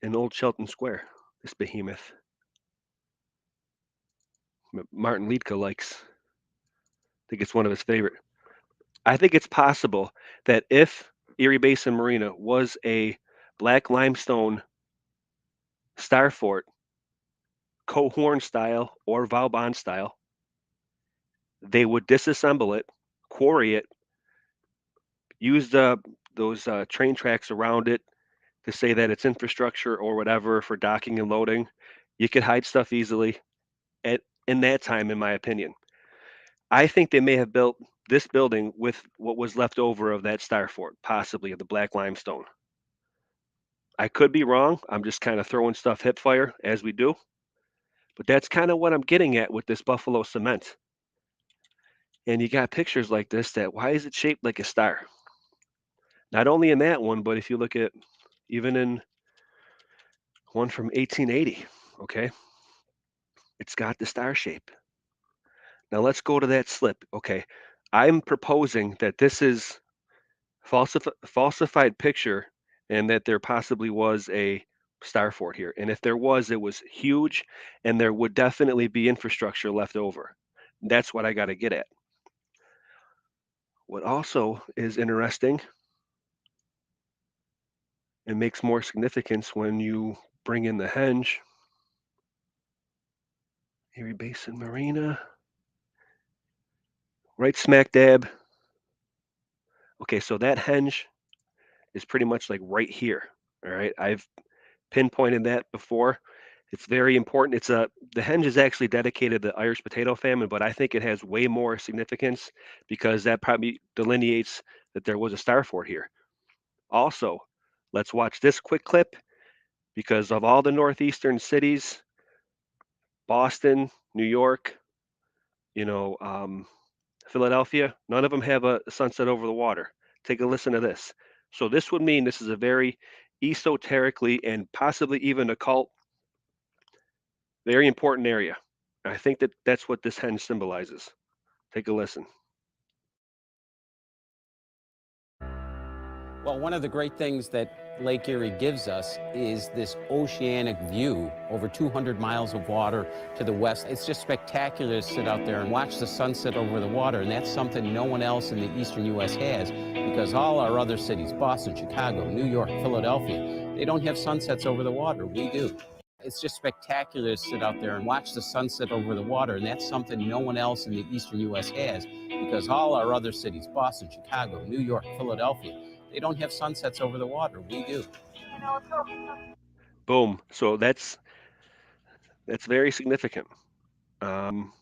Speaker 1: in Old Shelton Square, this behemoth. Martin Liedtke likes. I think it's one of his favorite. I think it's possible that if Erie Basin Marina was a black limestone star fort, Cohorn style or Vauban style, they would disassemble it, quarry it, use those train tracks around it to say that it's infrastructure or whatever for docking and loading. You could hide stuff easily in that time, in my opinion. I think they may have built this building with what was left over of that star fort, possibly of the black limestone. I could be wrong. I'm just kind of throwing stuff hip fire as we do. But that's kind of what I'm getting at with this buffalo cement. And you got pictures like this that why is it shaped like a star? Not only in that one, but if you look at even in one from 1880, okay, it's got the star shape. Now let's go to that slip. Okay, I'm proposing that this is falsified picture and that there possibly was a star fort here. And if there was, it was huge and there would definitely be infrastructure left over. That's what I got to get at. What also is interesting and makes more significance when you bring in the henge, Erie Basin Marina, right smack dab. Okay, so that henge is pretty much like right here. All right, I've pinpointed that before. It's very important. The henge is actually dedicated to the Irish potato famine, but I think it has way more significance because that probably delineates that there was a star fort here. Also, let's watch this quick clip because of all the northeastern cities, Boston, New York, Philadelphia, none of them have a sunset over the water. Take a listen to this. So this would mean this is a very esoterically and possibly even occult, very important area. I think that that's what this henge symbolizes. Take a listen.
Speaker 11: Well, one of the great things that Lake Erie gives us is this oceanic view over 200 miles of water to the west. It's just spectacular to sit out there and watch the sunset over the water, and that's something no one else in the eastern U.S. has because all our other cities, Boston, Chicago, New York, Philadelphia, they don't have sunsets over the water. We do. It's just spectacular to sit out there and watch the sunset over the water, and that's something no one else in the eastern U.S. has because all our other cities, Boston, Chicago, New York, Philadelphia, they don't have sunsets over the water. We do.
Speaker 1: Boom. So that's very significant. Something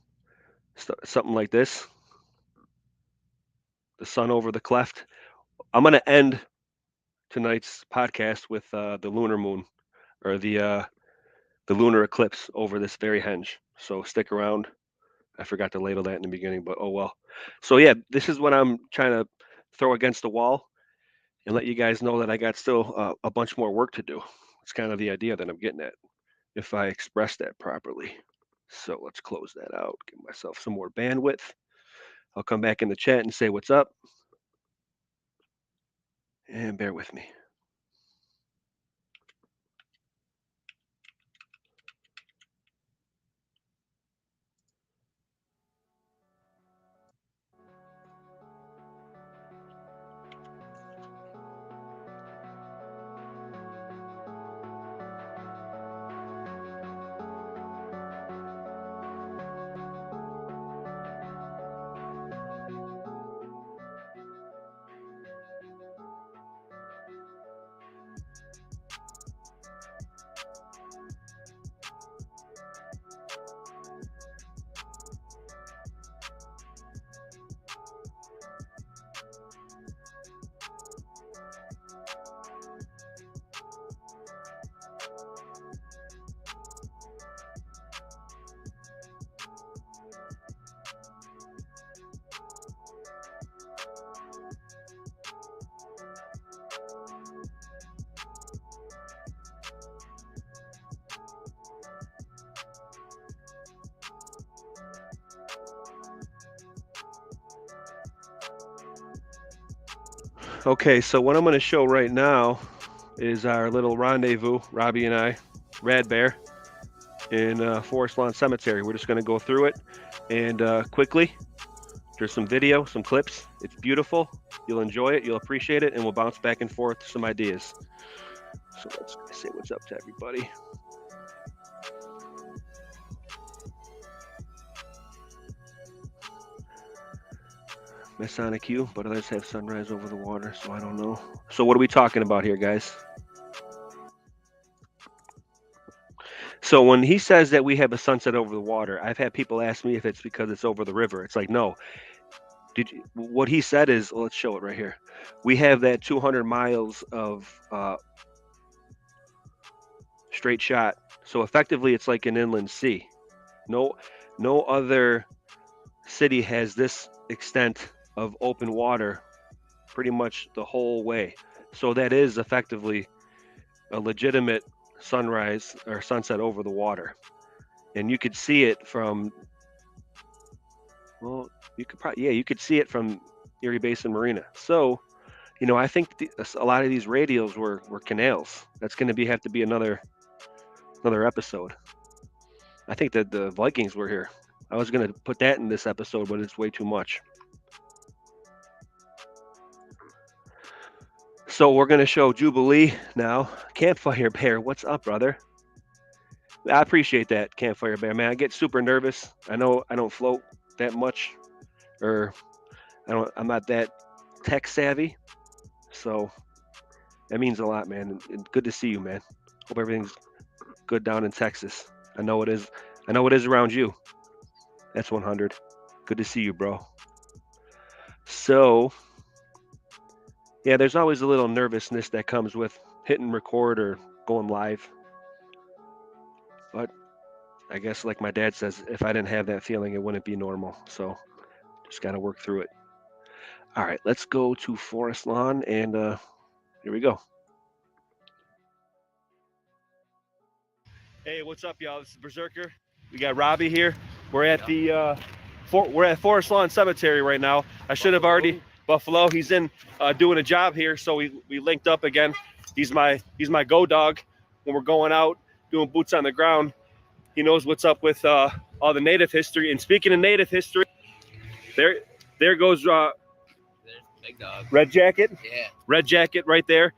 Speaker 1: like this, the sun over the cleft. I'm going to end tonight's podcast with the lunar moon or the lunar eclipse over this very henge. So stick around. I forgot to label that in the beginning, but oh well. So yeah, this is what I'm trying to throw against the wall and let you guys know that I got still a bunch more work to do. It's kind of the idea that I'm getting at, if I express that properly. So let's close that out, give myself some more bandwidth. I'll come back in the chat and say what's up. And bear with me. Okay, so what I'm going to show right now is our little rendezvous, Robbie and I, RadBear, in Forest Lawn Cemetery. We're just going to go through it and quickly. There's some video, some clips. It's beautiful. You'll enjoy it. You'll appreciate it. And we'll bounce back and forth some ideas. So let's say what's up to everybody. Masonic hue, but others have sunrise over the water, so I don't know. So what are we talking about here, guys? So when he says that we have a sunset over the water, I've had people ask me if it's because it's over the river. It's like, no. What he said is, well, let's show it right here. We have that 200 miles of straight shot. So effectively, it's like an inland sea. No other city has this extent of open water pretty much the whole way. So that is effectively a legitimate sunrise or sunset over the water. And you could see it from, well, you could see it from Erie Basin Marina. So, I think a lot of these radios were canals. That's going to have to be another episode. I think that the Vikings were here. I was going to put that in this episode, but it's way too much. So we're going to show Jvbilee now. Campfire Bear, what's up, brother? I appreciate that, Campfire Bear, man. I get super nervous. I know I don't float that much, or I'm not that tech savvy. So that means a lot, man. And good to see you, man. Hope everything's good down in Texas. I know it is. I know it is around you. That's 100. Good to see you, bro. So, yeah, there's always a little nervousness that comes with hitting record or going live. But I guess, like my dad says, if I didn't have that feeling, it wouldn't be normal. So just got to work through it. All right, let's go to Forrest Lawn, and here we go. Hey, what's up, y'all? This is Berserker. We got Robbie here. We're at the we're at Forrest Lawn Cemetery right now. I should have already Buffalo. He's in doing a job here, so we linked up again. He's my go dog when we're going out doing boots on the ground. He knows what's up with all the native history. And speaking of native history, there goes
Speaker 12: big dog.
Speaker 1: Red Jacket.
Speaker 12: Yeah.
Speaker 1: Red Jacket right there.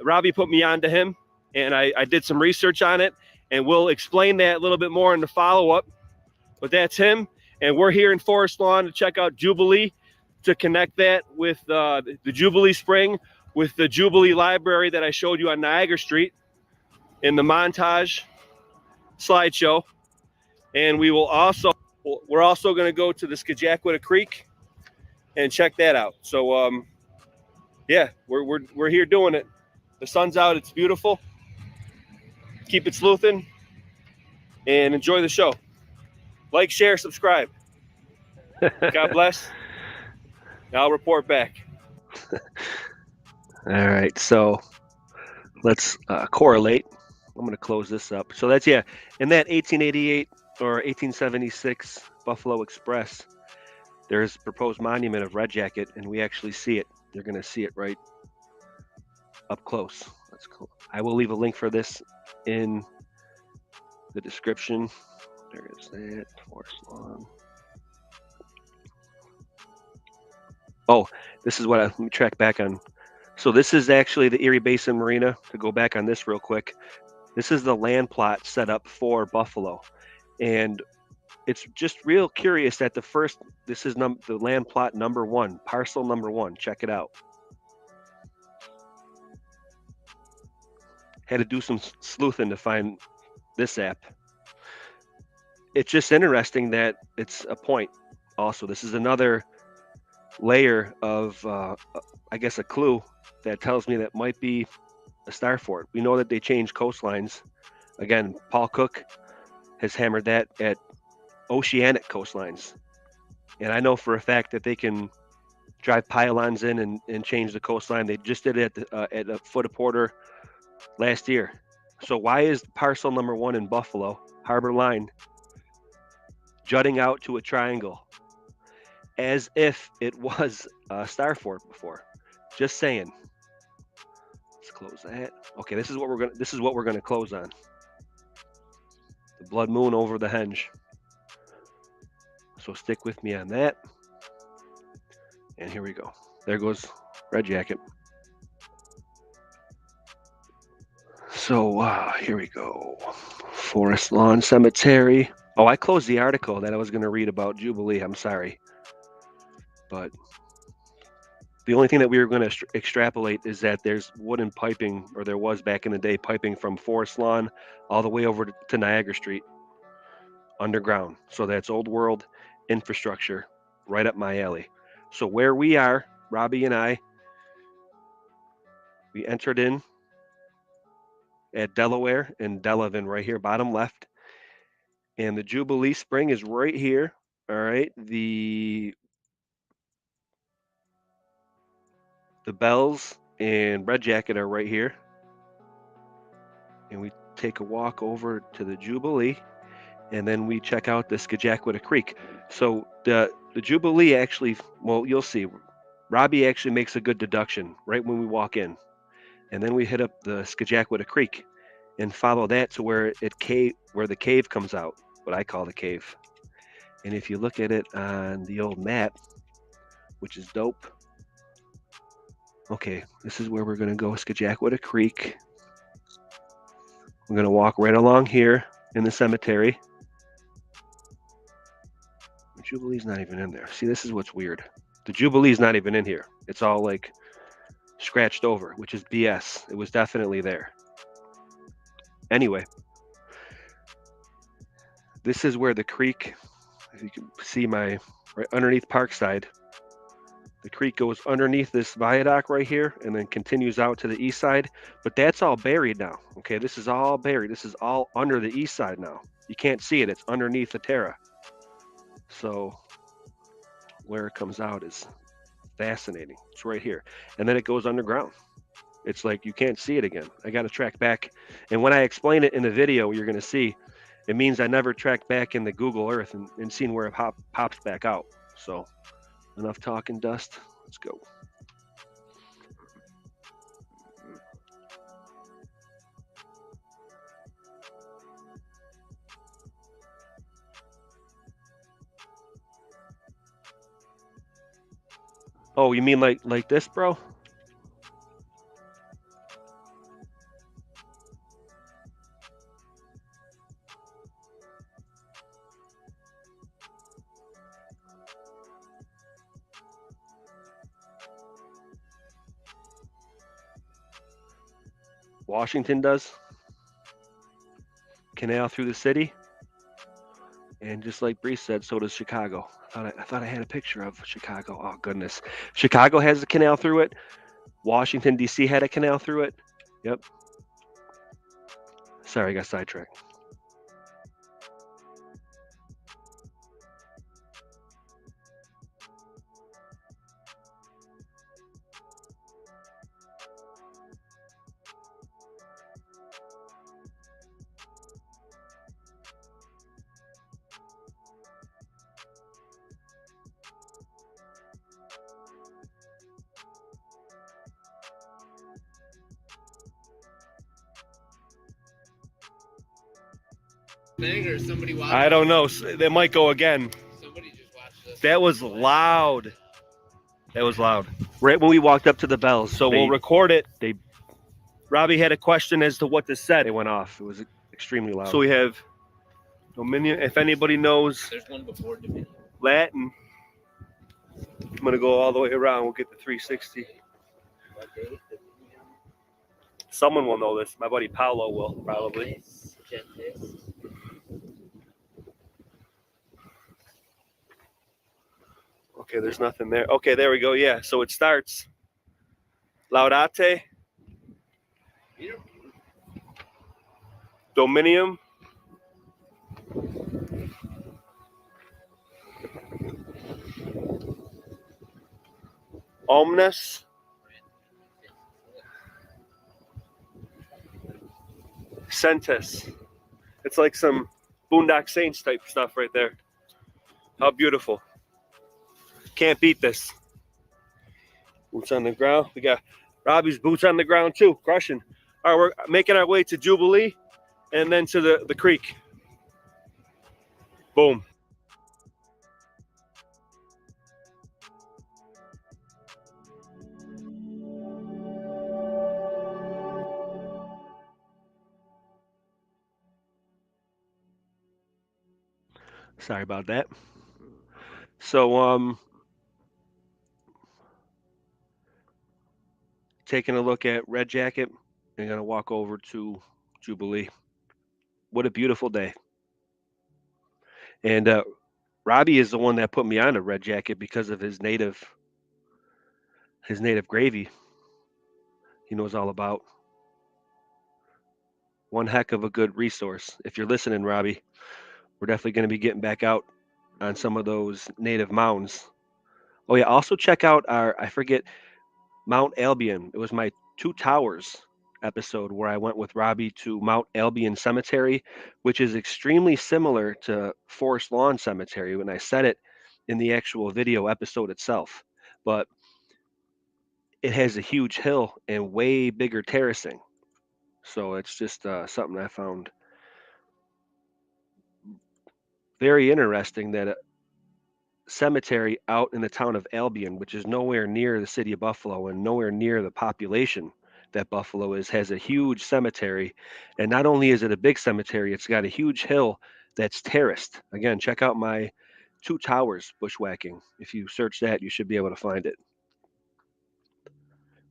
Speaker 1: Robbie put me onto him, and I did some research on it, and we'll explain that a little bit more in the follow-up. But that's him, and we're here in Forrest Lawn to check out Jvbilee, to connect that with the Jvbilee Spring, with the Jvbilee Library that I showed you on Niagara Street in the montage slideshow. And we're also going to go to the Scajaquada Creek and check that out. So yeah, we're here doing it. The sun's out, it's beautiful. Keep it sleuthing and enjoy the show. Like, share, subscribe. God bless. I'll report back. All right, so let's correlate. I'm going to close this up. So that's, yeah, in that 1888 or 1876 Buffalo Express, there's a proposed monument of Red Jacket, and we actually see it. You're going to see it right up close. That's cool. I will leave a link for this in the description. There is that. Forrest Lawn. Oh, this is what let me track back on. So this is actually the Erie Basin Marina. To go back on this real quick, this is the land plot set up for Buffalo, and it's just real curious that this is the land plot number 1, parcel number 1. Check it out. Had to do some sleuthing to find this app. It's just interesting that it's a point. Also, this is another layer of, I guess, a clue that tells me that might be a star fort. We know that they change coastlines. Again, Paul Cook has hammered that at oceanic coastlines. And I know for a fact that they can drive pylons in and change the coastline. They just did it at a foot of Porter last year. So why is parcel number 1 in Buffalo, Harbor Line, jutting out to a triangle as if it was a star fort before? Just saying. Let's close that. Okay, this is what we're gonna close on. The blood moon over the henge. So stick with me on that. And here we go. There goes Red Jacket. So here we go. Forrest Lawn Cemetery. Oh, I closed the article that I was going to read about Jvbilee. I'm sorry. But The only thing that we were going to extrapolate is that there's wooden piping, or there was back in the day, piping from Forrest Lawn all the way over to Niagara Street underground. So that's old world infrastructure right up my alley. So where we are, Robbie and I, we entered in at Delaware and Delavan right here, bottom left. And the Jvbilee Spring is right here. All right. The Bells and Red Jacket are right here. And we take a walk over to the Jvbilee, and then we check out the Scajaquada Creek. So the Jvbilee actually, well, you'll see, Robbie actually makes a good deduction right when we walk in. And then we hit up the Scajaquada Creek and follow that to where the cave comes out, what I call the cave. And if you look at it on the old map, which is dope. Okay, this is where we're going to go, Scajaquada Creek. We're going to walk right along here in the cemetery. The Jvbilee's not even in there. See, this is what's weird. The Jvbilee's not even in here. It's all like scratched over, which is BS. It was definitely there. Anyway, this is where the creek, if you can see right underneath Parkside, the creek goes underneath this viaduct right here and then continues out to the east side. But that's all buried now. Okay, this is all buried. This is all under the east side now. You can't see it. It's underneath the Terra. So where it comes out is fascinating. It's right here. And then it goes underground. It's like you can't see it again. I got to track back. And when I explain it in the video, you're going to see it means I never tracked back in the Google Earth and seen where it pops back out. So enough talking, Dust. Let's go. Oh, you mean like this, bro? Washington does. Canal through the city. And just like Bree said, so does Chicago. I thought I had a picture of Chicago. Oh, goodness. Chicago has a canal through it. Washington, D.C. had a canal through it. Yep. Sorry, I got sidetracked.
Speaker 12: Or somebody
Speaker 2: I don't know. They might go again.
Speaker 12: Somebody just watched this.
Speaker 2: That was loud. That was loud.
Speaker 1: Right when we walked up to the Bells.
Speaker 2: So we'll record it.
Speaker 1: They
Speaker 2: Robbie had a question as to what this said.
Speaker 1: They went off. It was extremely loud.
Speaker 2: So we have Dominion. If anybody knows
Speaker 12: There's one before Dominion.
Speaker 2: Latin, I'm going to go all the way around. We'll get the 360. Someone will know this. My buddy Paolo will, probably. Okay, there's nothing there. Okay, there we go. Yeah, so it starts. Laudate. Dominium. Omnes. Centus. It's like some Boondock Saints type stuff right there. How beautiful. Can't beat this. Boots on the ground. We got Robbie's boots on the ground too, crushing. All right, we're making our way to Jvbilee and then to the creek. Boom.
Speaker 1: Sorry about that. So taking a look at Red Jacket and going to walk over to Jvbilee. What a beautiful day. And Robbie is the one that put me on a Red Jacket because of his native gravy he knows all about. One heck of a good resource. If you're listening, Robbie, we're definitely going to be getting back out on some of those native mounds. Oh yeah, also check out I forget, Mount Albion. It was my Two Towers episode where I went with Robbie to Mount Albion Cemetery, which is extremely similar to Forest Lawn Cemetery when I said it in the actual video episode itself. But it has a huge hill and way bigger terracing. So it's just something I found very interesting, that a cemetery out in the town of Albion, which is nowhere near the city of Buffalo and nowhere near the population that Buffalo is, has a huge cemetery. And not only is it a big cemetery, it's got a huge hill that's terraced. Again, check out my Two Towers bushwhacking. If you search that, you should be able to find it.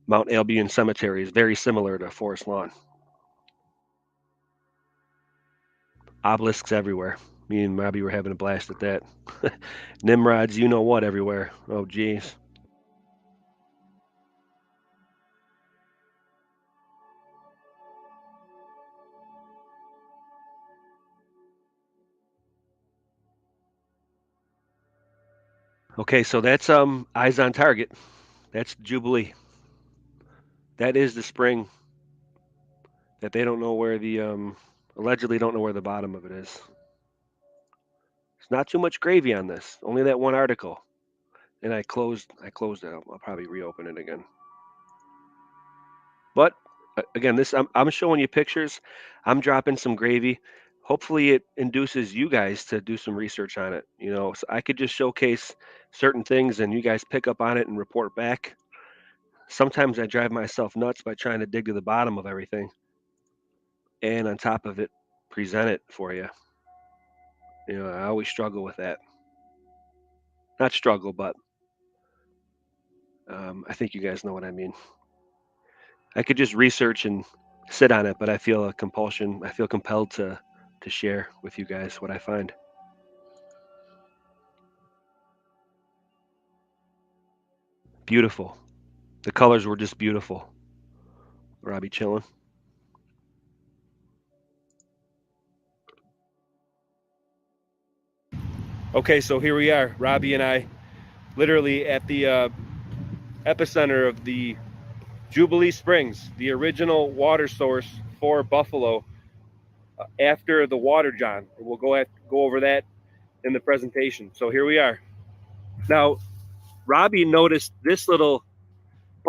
Speaker 1: Mount Albion Cemetery is very similar to Forest Lawn. Obelisks everywhere. Me and Robbie were having a blast at that. Nimrods, you know what, everywhere. Oh, geez. Okay, so that's eyes on target. That's Jvbilee. That is the spring that they don't know where the allegedly don't know where the bottom of it is. It's not too much gravy on this. Only that one article. And I closed it. I'll probably reopen it again. But again, I'm showing you pictures. I'm dropping some gravy. Hopefully it induces you guys to do some research on it. You know, so I could just showcase certain things and you guys pick up on it and report back. Sometimes I drive myself nuts by trying to dig to the bottom of everything. And on top of it, present it for you. You know, I always struggle with that. Not struggle, but I think you guys know what I mean. I could just research and sit on it, but I feel a compulsion. I feel compelled to share with you guys what I find. Beautiful. The colors were just beautiful. Robbie chilling. Okay, so here we are, Robbie and I, literally at the epicenter of the Jvbilee Springs, the original water source for Buffalo after the Water John. We'll go over that in the presentation. So here we are. Now, Robbie noticed this little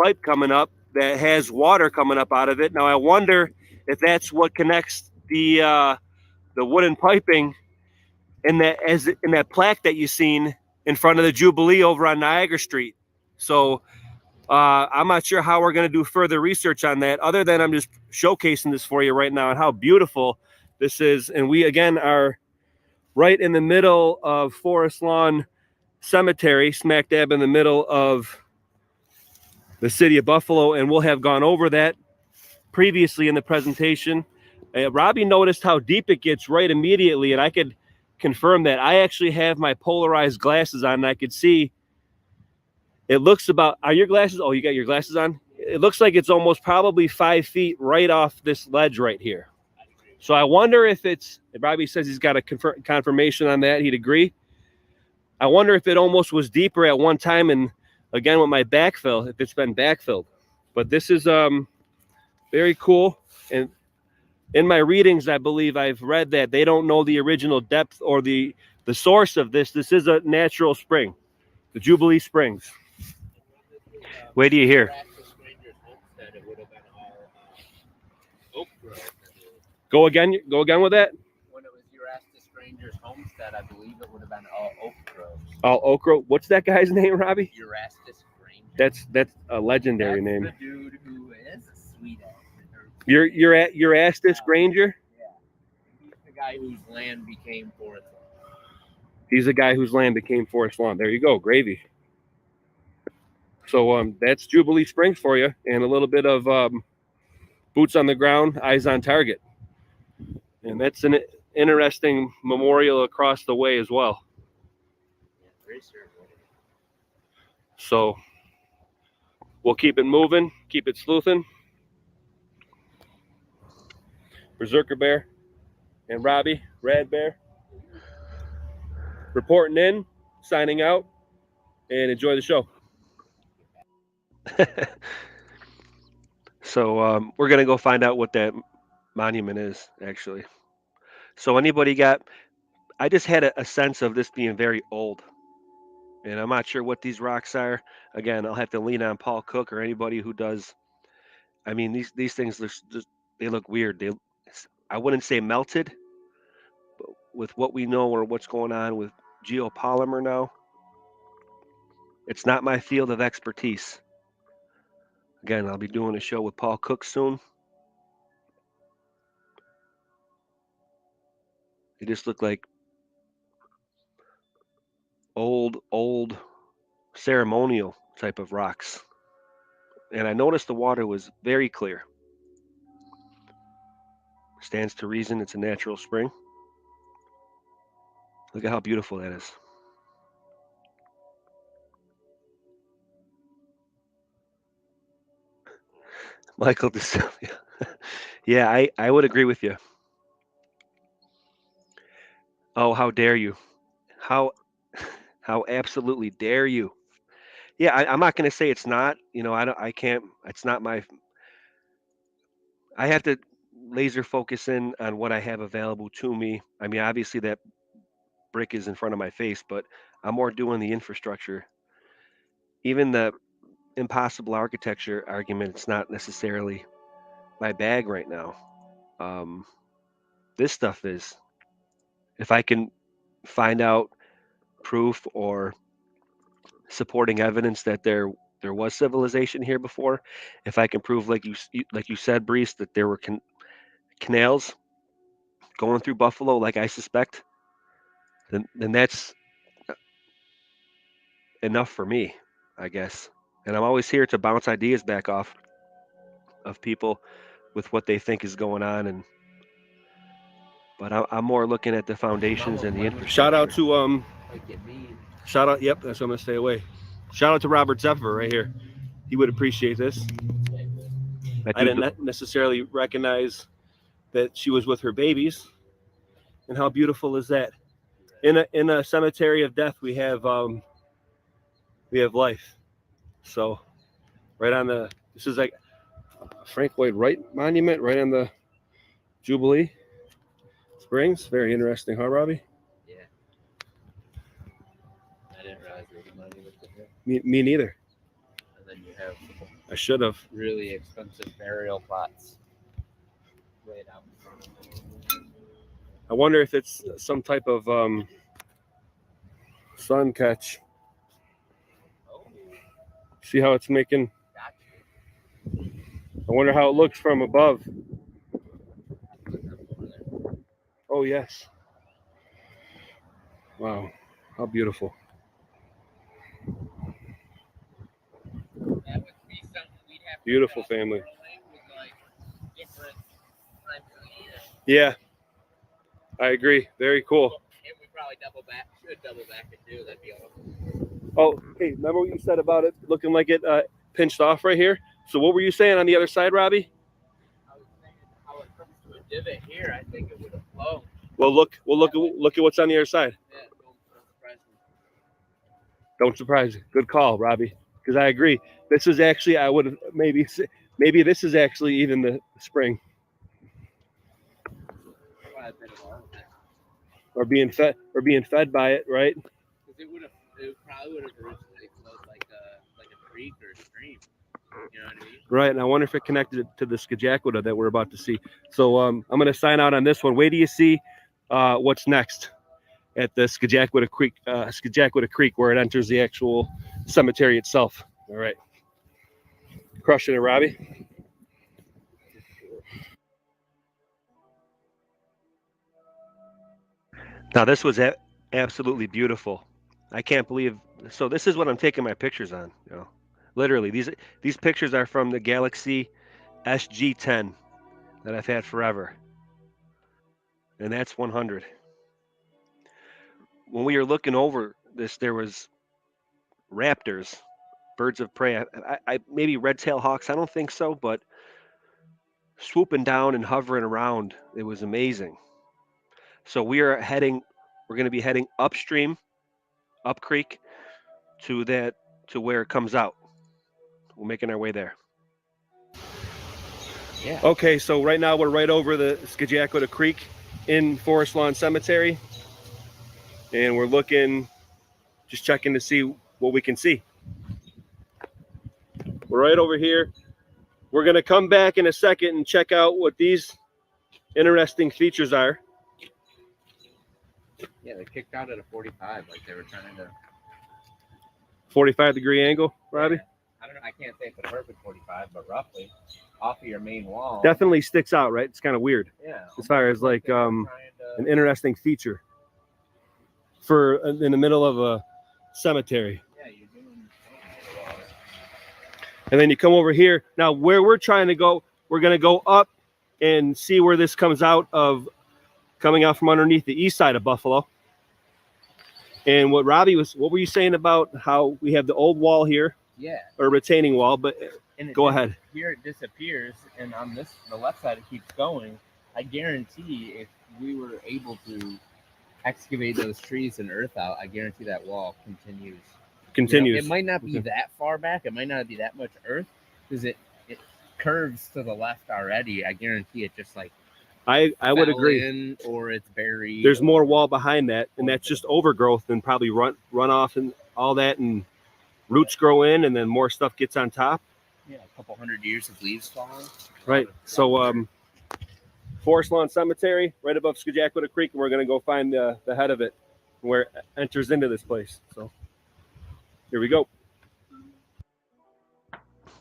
Speaker 1: pipe coming up that has water coming up out of it. Now I wonder if that's what connects the wooden piping in that plaque that you seen in front of the Jvbilee over on Niagara Street. So I'm not sure how we're going to do further research on that, other than I'm just showcasing this for you right now and how beautiful this is. And we again are right in the middle of Forest Lawn Cemetery, smack dab in the middle of the city of Buffalo, and we'll have gone over that previously in the presentation. Robbie noticed how deep it gets right immediately, and I could confirm that. I actually have my polarized glasses on, and I could see it looks about, are your glasses? Oh, you got your glasses on? It looks like it's almost probably 5 feet right off this ledge right here. So I wonder if Robbie says he's got a confirmation on that. He'd agree. I wonder if it almost was deeper at one time, and again with my backfill, if it's been backfilled. But this is very cool. And in my readings, I believe I've read that they don't know the original depth or the source of this. This is a natural spring, the Jvbilee Springs. Wait do you hear? Go again with that.
Speaker 12: When it was Erastus Stranger's homestead, I believe it would have been all oak groves.
Speaker 1: All oak grove. What's that guy's name, Robbie?
Speaker 12: Erastus Stranger.
Speaker 1: That's a legendary name.
Speaker 12: The dude who is a sweet ass.
Speaker 1: You're at Erastus Granger?
Speaker 12: Yeah. He's the guy whose land became Forest Lawn.
Speaker 1: He's the guy whose land became Forest Lawn. There you go, gravy.
Speaker 2: So that's Jvbilee Springs for you, and a little bit of boots on the ground, eyes on target. And that's an interesting memorial across the way as well. So we'll keep it moving, keep it sleuthing. Berserker Bear and RobbieRadBear reporting in, signing out, and enjoy the show.
Speaker 1: So we're gonna go find out what that monument is, actually. So anybody got? I just had a sense of this being very old, and I'm not sure what these rocks are. Again, I'll have to lean on Paul Cook or anybody who does. I mean, these things they look weird. I wouldn't say melted, but with what we know or what's going on with geopolymer now, it's not my field of expertise. Again, I'll be doing a show with Paul Cook soon. They just look like old ceremonial type of rocks. And I noticed the water was very clear. Stands to reason it's a natural spring. Look at how beautiful that is. Michael DeCilia. Yeah, I would agree with you. Oh, how dare you? How absolutely dare you? Yeah, I'm not going to say it's not. You know, I can't. It's not my. I have to laser focus in on what I have available to me. I mean, obviously that brick is in front of my face, but I'm more doing the infrastructure. Even the impossible architecture argument, it's not necessarily my bag right now. This stuff is. If I can find out proof or supporting evidence that there was civilization here before, if I can prove, like you said, Brees, that there were canals going through Buffalo, like I suspect, then that's enough for me, I guess. And I'm always here to bounce ideas back off of people with what they think is going on, but I'm more looking at the foundations and the infrastructure.
Speaker 2: Shout out to shout out. Yep, that's what I'm gonna stay away. Shout out to Robert Zephyr right here. He would appreciate this. I didn't necessarily recognize that she was with her babies, and how beautiful is that? In a cemetery of death, we have life. So, right on the, this is like Frank Lloyd Wright monument, right on the Jvbilee Springs. Very interesting, huh, Robbie?
Speaker 12: Yeah. I didn't realize there was a monument there.
Speaker 2: Me neither.
Speaker 12: And then you have.
Speaker 2: I should have.
Speaker 12: Really expensive burial plots laid out.
Speaker 2: I wonder if it's some type of sun catch. See how it's making. I wonder how it looks from above. Oh, yes. Wow. How beautiful. Beautiful family. Yeah. I agree. Very cool.
Speaker 12: And we probably should double back and do. That'd be awesome.
Speaker 2: Oh, hey, remember what you said about it looking like it pinched off right here? So what were you saying on the other side, Robbie?
Speaker 12: I was saying how it comes to a divot here. I think it would have flown.
Speaker 2: Well, look at what's on the other side.
Speaker 12: Yeah, don't surprise me.
Speaker 2: Don't surprise you. Good call, Robbie. Because I agree. This is actually, I would have maybe this is actually even the spring. Or being fed by it, right?
Speaker 12: Because it probably would have originally flowed like a creek or a stream. You know what I mean?
Speaker 2: Right, and I wonder if it connected to the Scajaquada that we're about to see. So I'm going to sign out on this one. Wait till you see what's next at the Scajaquada Creek, where it enters the actual cemetery itself. All right, crushing it, Robbie.
Speaker 1: Now this was absolutely beautiful. I can't believe. So this is what I'm taking my pictures on. You know, Literally, these pictures are from the Galaxy SG10 that I've had forever. And that's 100. When we were looking over this, there was raptors, birds of prey. I maybe red-tailed hawks. I don't think so, but swooping down and hovering around, it was amazing. So we're going to be heading upstream, up creek, to where it comes out. We're making our way there.
Speaker 2: Yeah. Okay, so right now we're right over the Scajaquada Creek in Forest Lawn Cemetery, and we're just checking to see what we can see. We're right over here. We're gonna come back in a second and check out what these interesting features are.
Speaker 12: Yeah, they kicked out at a 45, like they were trying to.
Speaker 2: 45-degree angle, Robbie?
Speaker 12: Yeah. I don't know, I can't say it's a perfect 45, but roughly off of your main wall.
Speaker 2: Definitely sticks out, right? It's kind of weird.
Speaker 12: Yeah.
Speaker 2: As far as like an interesting feature for in the middle of a cemetery.
Speaker 12: Yeah, you're doing.
Speaker 2: And then you come over here. Now where we're trying to go, we're gonna go up and see where this comes out from underneath the east side of Buffalo. And what were you saying about how we have the old wall here?
Speaker 12: Yeah.
Speaker 2: Or retaining wall, but go ahead.
Speaker 12: Here it disappears, and on the left side, it keeps going. I guarantee if we were able to excavate those trees and earth out, I guarantee that wall continues.
Speaker 2: Continues.
Speaker 12: It might not be that far back. It might not be that much earth because it curves to the left already. I guarantee it just like
Speaker 2: I would agree.
Speaker 12: Or it's buried.
Speaker 2: There's more wall behind that, and that's just overgrowth and probably runoff and all that, and roots grow in, and then more stuff gets on top.
Speaker 12: Yeah, a couple hundred years of leaves falling.
Speaker 2: Right. So Forest Lawn Cemetery, right above Scajaquada Creek, and we're going to go find the head of it, where it enters into this place. So here we go.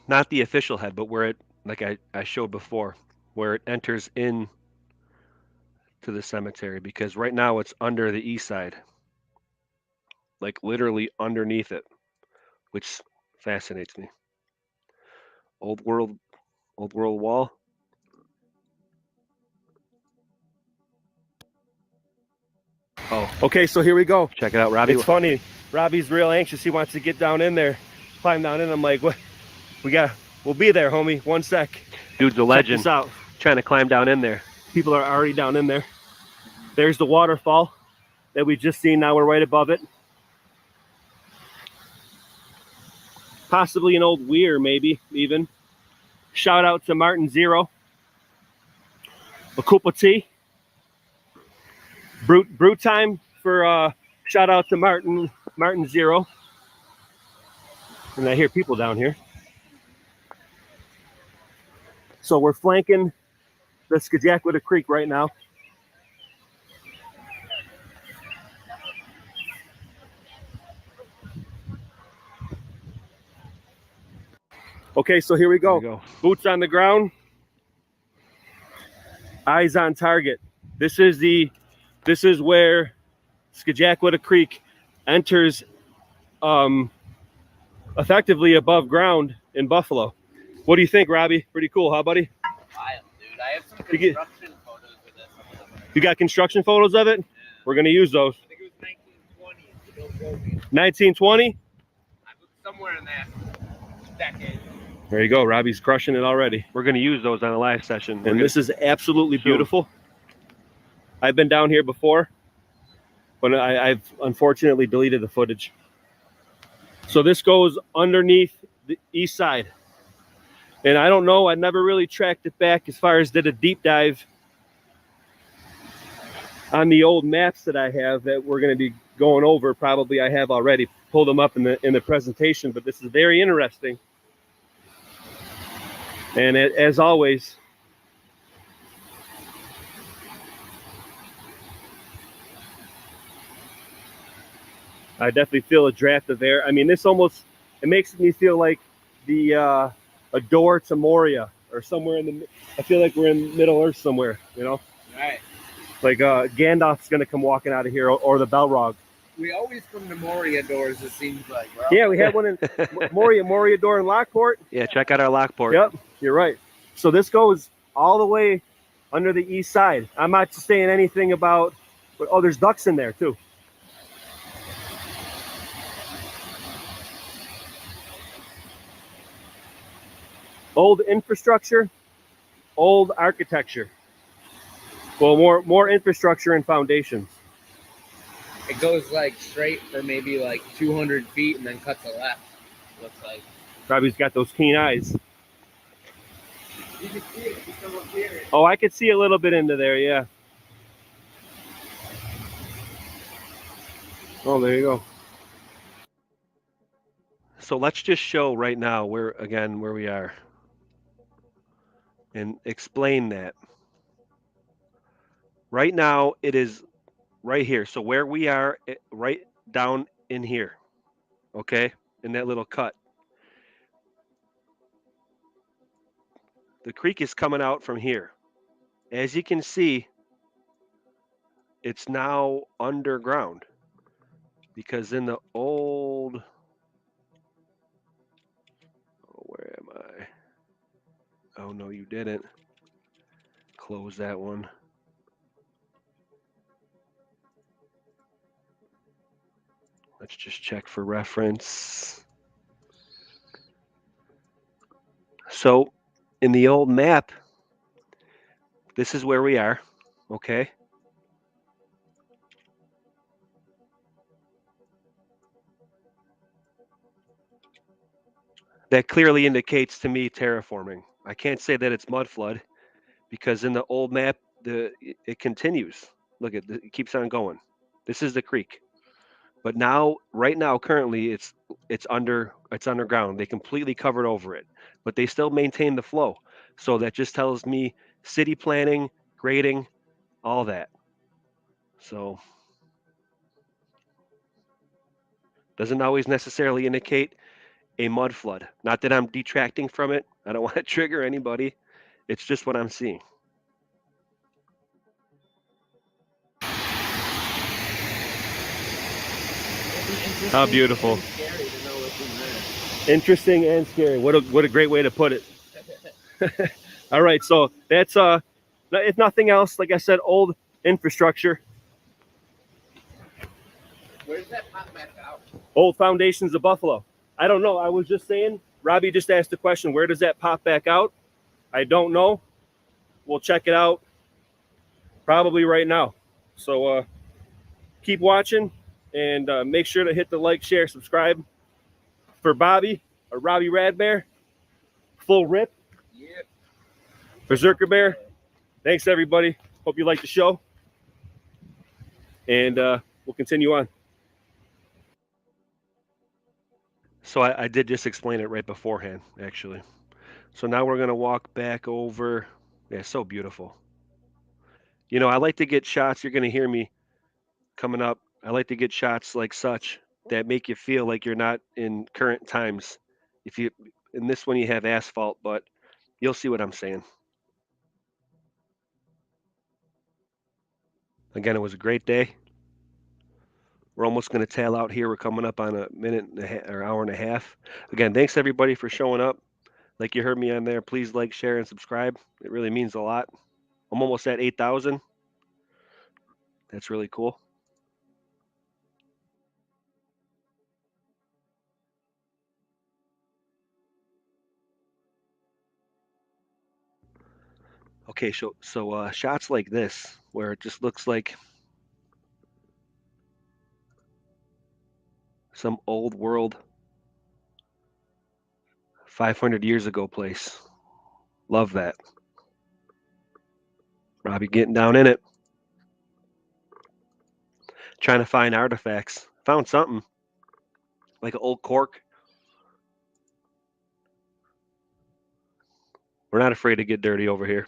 Speaker 1: Not the official head, but where it, like I showed before, where it enters in to the cemetery, because right now it's under the east side, like literally underneath it, which fascinates me. Old world wall.
Speaker 2: Oh, okay, so here we go.
Speaker 1: Check it out, Robbie.
Speaker 2: It's funny. Robbie's real anxious. He wants to get down in there, climb down in. I'm like, what? We'll be there, homie. 1 sec.
Speaker 1: Dude's a legend.
Speaker 2: Check this out.
Speaker 1: Trying to climb down in there.
Speaker 2: People are already down in there. There's the waterfall that we just seen. Now we're right above it. Possibly an old weir, maybe even. Shout out to Martin Zero. A couple tea. Brew time for shout out to Martin Zero. And I hear people down here. So we're flanking the Scajaquada Creek right now. Okay, so here we go. Boots on the ground. Eyes on target. This is where Scajaquada Creek enters effectively above ground in Buffalo. What do you think, Robbie? Pretty cool, huh, buddy?
Speaker 12: Wild, dude. I have some construction photos of this.
Speaker 2: You got construction photos of it? Yeah. We're going to use those.
Speaker 12: I think it was 1920. So don't quote me.
Speaker 2: 1920?
Speaker 12: Somewhere in that decade.
Speaker 2: There you go. Robbie's crushing it already.
Speaker 1: We're going to use those on a live session.
Speaker 2: And this is absolutely beautiful. I've been down here before, but I've unfortunately deleted the footage. So this goes underneath the east side. And I don't know, I never really tracked it back as far as did a deep dive on the old maps that I have that we're going to be going over. Probably I have already pulled them up in the presentation, but this is very interesting. And as always, I definitely feel a draft of air. I mean, this almost, it makes me feel like a door to Moria or somewhere I feel like we're in Middle Earth somewhere, you know?
Speaker 12: Right.
Speaker 2: Like Gandalf's going to come walking out of here, or the Balrog.
Speaker 12: We always come to Moriador's, it seems like.
Speaker 2: Yeah, we had one in Moriador and Lockport.
Speaker 1: Yeah, check out our Lockport.
Speaker 2: Yep, you're right. So this goes all the way under the east side. I'm not saying anything about, but oh, there's ducks in there too. Old infrastructure, old architecture. Well, more infrastructure and foundations.
Speaker 12: It goes like straight for maybe like 200 feet and then cuts a left. Looks like.
Speaker 2: Robbie's got those keen eyes.
Speaker 12: You can see it from up here.
Speaker 2: Oh, I could see a little bit into there, yeah. Oh, there you go.
Speaker 1: So let's just show right now where we are and explain that. Right now it is right here. So where we are, right down in here, okay, in that little cut. The creek is coming out from here. As you can see, it's now underground because in the old, where am I? Oh no, you didn't. Close that one. Let's just check for reference. So in the old map, this is where we are, okay? That clearly indicates to me terraforming. I can't say that it's mud flood because in the old map, it continues. Look at it keeps on going. This is the creek. But now, right now, currently, it's underground. They completely covered over it, but they still maintain the flow. So that just tells me city planning, grading, all that. So doesn't always necessarily indicate a mud flood. Not that I'm detracting from it. I don't want to trigger anybody. It's just what I'm seeing. How beautiful.
Speaker 2: Interesting and scary. What a great way to put it. All right, so that's if nothing else, like I said, old infrastructure.
Speaker 12: Where does that pop back out?
Speaker 2: Old foundations of Buffalo. I don't know. I was just saying, Robbie just asked the question, where does that pop back out? I don't know. We'll check it out probably right now. So keep watching and make sure to hit the like, share, subscribe. For Bobby, or RobbieRadBear, full rip.
Speaker 12: Yep.
Speaker 2: Berserker Bear. Thanks, everybody. Hope you liked the show. And we'll continue on.
Speaker 1: So I did just explain it right beforehand, actually. So now we're going to walk back over. Yeah, so beautiful. You know, I like to get shots. You're going to hear me coming up. I like to get shots like such that make you feel like you're not in current times. In this one you have asphalt, but you'll see what I'm saying. Again, it was a great day. We're almost going to tail out here. We're coming up on a minute and a half, or hour and a half. Again, thanks everybody for showing up. Like you heard me on there, please like, share, and subscribe. It really means a lot. I'm almost at 8,000. That's really cool. Okay, so shots like this, where it just looks like some old world 500 years ago place. Love that. Robbie getting down in it. Trying to find artifacts. Found something. Like an old cork. We're not afraid to get dirty over here.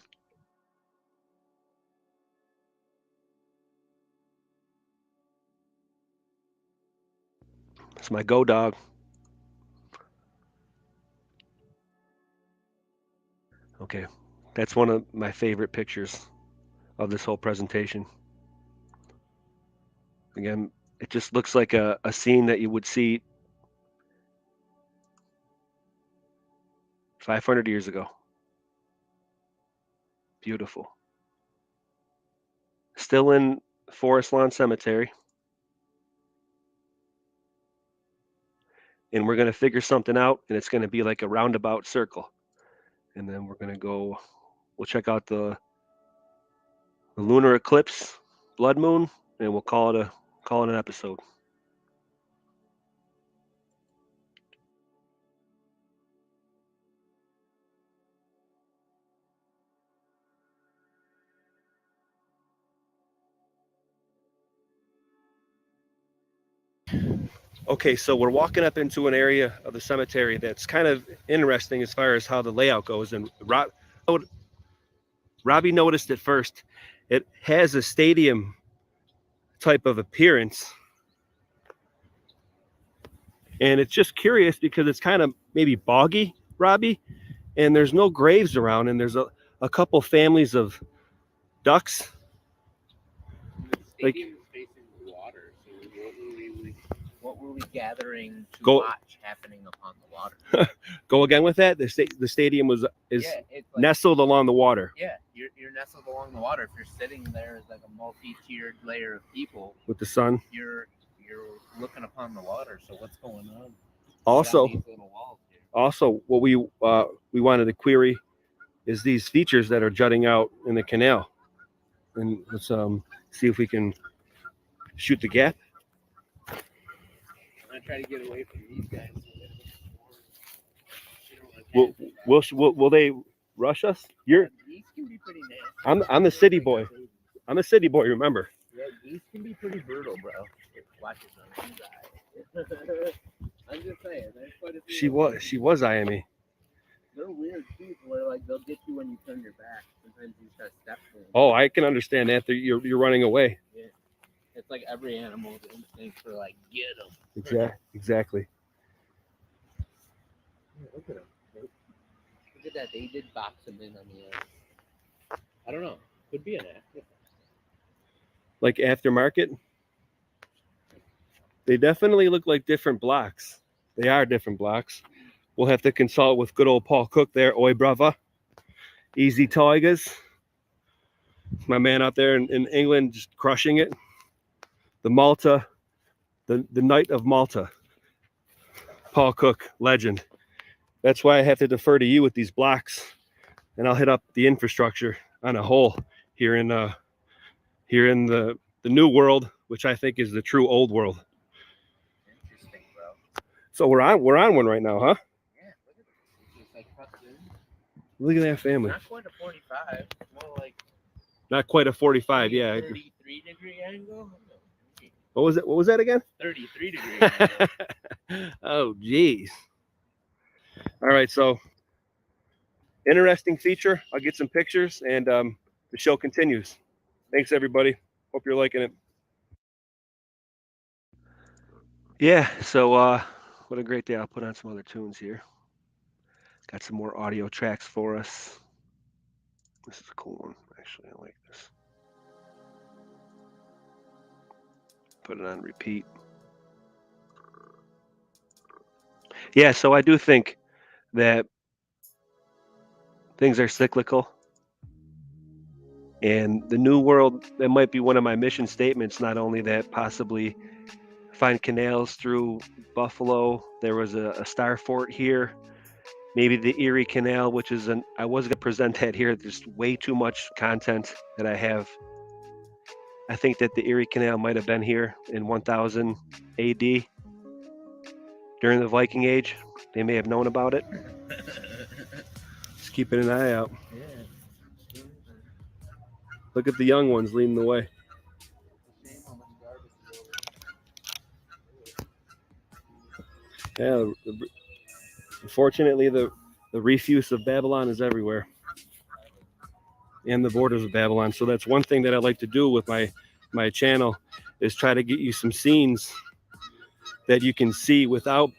Speaker 1: It's my go dog. Okay, that's one of my favorite pictures of this whole presentation. Again, It just looks like a scene that you would see 500 years ago. Beautiful. Still in Forest Lawn Cemetery. And we're going to figure something out, and it's going to be like a roundabout circle. And then we're going to go, we'll check out the lunar eclipse, blood moon, and we'll call it an episode. Okay, so we're walking up into an area of the cemetery that's kind of interesting as far as how the layout goes. And Robbie noticed it first. It has a stadium type of appearance. And it's just curious because it's kind of maybe boggy, Robbie, and there's no graves around, and there's a couple families of ducks. Like,
Speaker 12: facing the water, so what were we gathering to
Speaker 1: Go-
Speaker 12: watch happening upon the water?
Speaker 1: go again with that. The stadium is
Speaker 12: It's like,
Speaker 1: nestled along the water
Speaker 12: yeah, you're nestled along the water. If you're sitting there as like a multi-tiered layer of people,
Speaker 1: with the sun.
Speaker 12: you're looking upon the water. So what's going on?
Speaker 1: Also,
Speaker 12: These little walls here.
Speaker 1: Also, what we wanted to query is these features that are jutting out in the canal, and let's see if we can shoot the gap.
Speaker 12: I try to get away from these guys.
Speaker 1: Will they rush us?
Speaker 12: These can be pretty nasty.
Speaker 1: I'm the city boy. I'm a city boy. Remember?
Speaker 12: Yeah, these can be pretty brutal, bro. Watch it. I'm just saying. There's quite a few.
Speaker 1: She was eyeing me.
Speaker 12: They're weird too, where like they'll get you when you turn your back. Sometimes you just gotta step to them.
Speaker 1: Oh, I can understand that. You're running away.
Speaker 12: Yeah. It's like every animal's instinct for like get them.
Speaker 1: Exactly.
Speaker 12: Yeah, look at them. Look at that. They did box them in on the end. I don't know. Could be an actor.
Speaker 1: Like aftermarket. They definitely look like different blocks. They are different blocks. We'll have to consult with good old Paul Cook there. Oi, brother. Easy Tigers. My man out there in England just crushing it. The Malta, the Knight of Malta. Paul Cook, legend. That's why I have to defer to you with these blocks. And I'll hit up the infrastructure on a whole here in the new world, which I think is the true old world.
Speaker 12: Interesting, bro.
Speaker 1: So we're on one right now, huh?
Speaker 12: Yeah, look at this. It's like tucked in.
Speaker 1: Look at that family.
Speaker 12: Not quite a 45. More like
Speaker 1: Not quite a 45, yeah.
Speaker 12: 33-degree angle.
Speaker 1: What was it? What was that again?
Speaker 12: 33-degree angle.
Speaker 1: Oh, geez. All right, so interesting feature. I'll get some pictures, and the show continues. Thanks, everybody. Hope you're liking it. Yeah, so what a great day. I'll put on some other tunes here. Got some more audio tracks for us. This is a cool one, actually. I like this. Put it on repeat. Yeah, so I do think that things are cyclical. And the new world, that might be one of my mission statements, not only that possibly find canals through Buffalo. There was a star fort here. Maybe the Erie Canal, which is I was going to present that here. There's way too much content that I have. I think that the Erie Canal might have been here in 1000 AD during the Viking Age. They may have known about it. Just keeping an eye out.
Speaker 12: Yeah.
Speaker 1: Look at the young ones leading the way. Yeah, unfortunately, the refuse of Babylon is everywhere, and the borders of Babylon. So that's one thing that I like to do with my channel, is try to get you some scenes that you can see without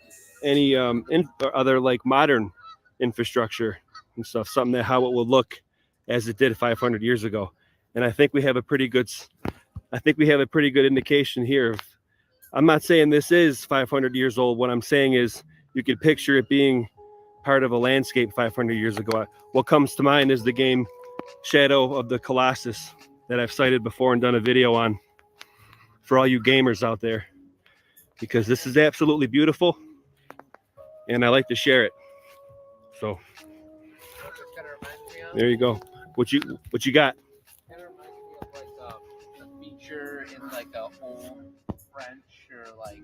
Speaker 1: any other like modern infrastructure and stuff. Something that how it will look as it did 500 years ago. And I think we have a pretty good indication here
Speaker 2: I'm not saying this is 500 years old. What I'm saying is you could picture it being part of a landscape 500 years ago. What comes to mind is the game Shadow of the Colossus that I've cited before and done a video on for all you gamers out there, because this is absolutely beautiful and I like to share it. So there you go. What you got?
Speaker 12: Kind of reminds me of like a feature in like a old French or like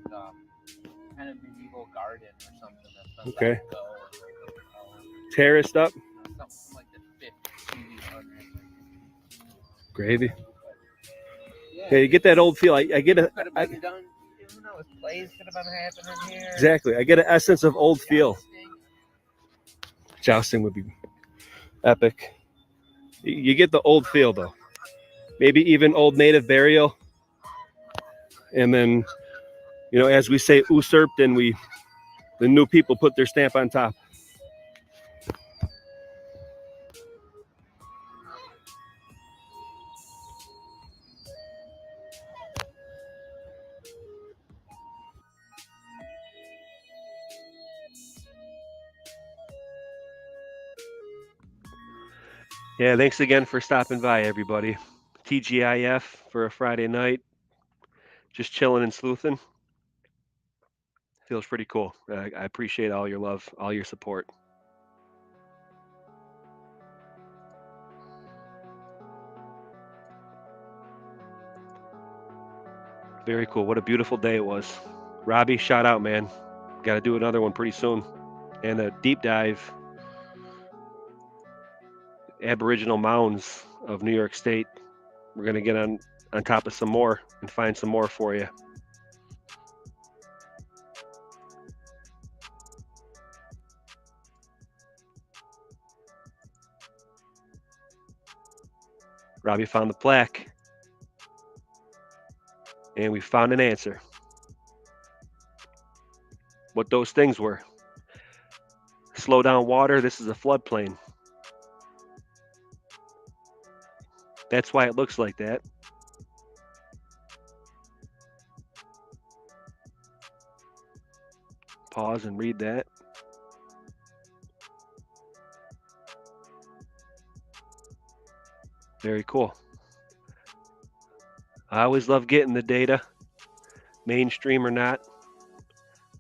Speaker 12: kind of medieval garden or something that's been
Speaker 2: Okay.
Speaker 12: let go.
Speaker 2: Terraced up.
Speaker 12: Something from like the 1500s.
Speaker 2: Gravy.
Speaker 12: Yeah,
Speaker 2: Okay, you get that old feel. I get a
Speaker 12: could have been done. Who knows? Plays could have been happening here.
Speaker 2: exactly. I get an essence of old feel. Jousting would be epic. You get the old feel though. Maybe even old native burial. And then, you know, as we say, usurped, and the new people put their stamp on top. Yeah, thanks again for stopping by, everybody. TGIF for a Friday night. Just chilling and sleuthing. Feels pretty cool. I appreciate all your love, all your support. Very cool. What a beautiful day it was. Robbie, shout out, man. Got to do another one pretty soon. And a deep dive. Aboriginal mounds of New York State. We're going to get on top of some more and find some more for you. Robbie found the plaque. And we found an answer. What those things were. Slow down water. This is a floodplain. That's why it looks like that. Pause and read that. Very cool. I always love getting the data, mainstream or not.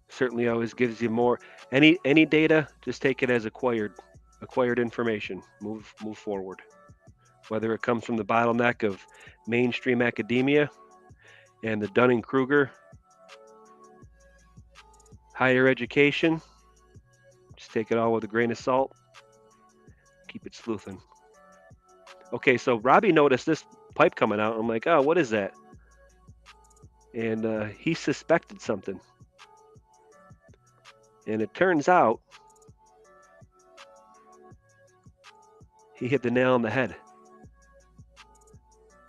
Speaker 2: Certainly always gives you more. Any data, just take it as acquired information. Move forward. Whether it comes from the bottleneck of mainstream academia and the Dunning-Kruger higher education, just take it all with a grain of salt. Keep it sleuthing. Okay, so Robbie noticed this pipe coming out. I'm like, oh, what is that? And he suspected something. And it turns out he hit the nail on the head.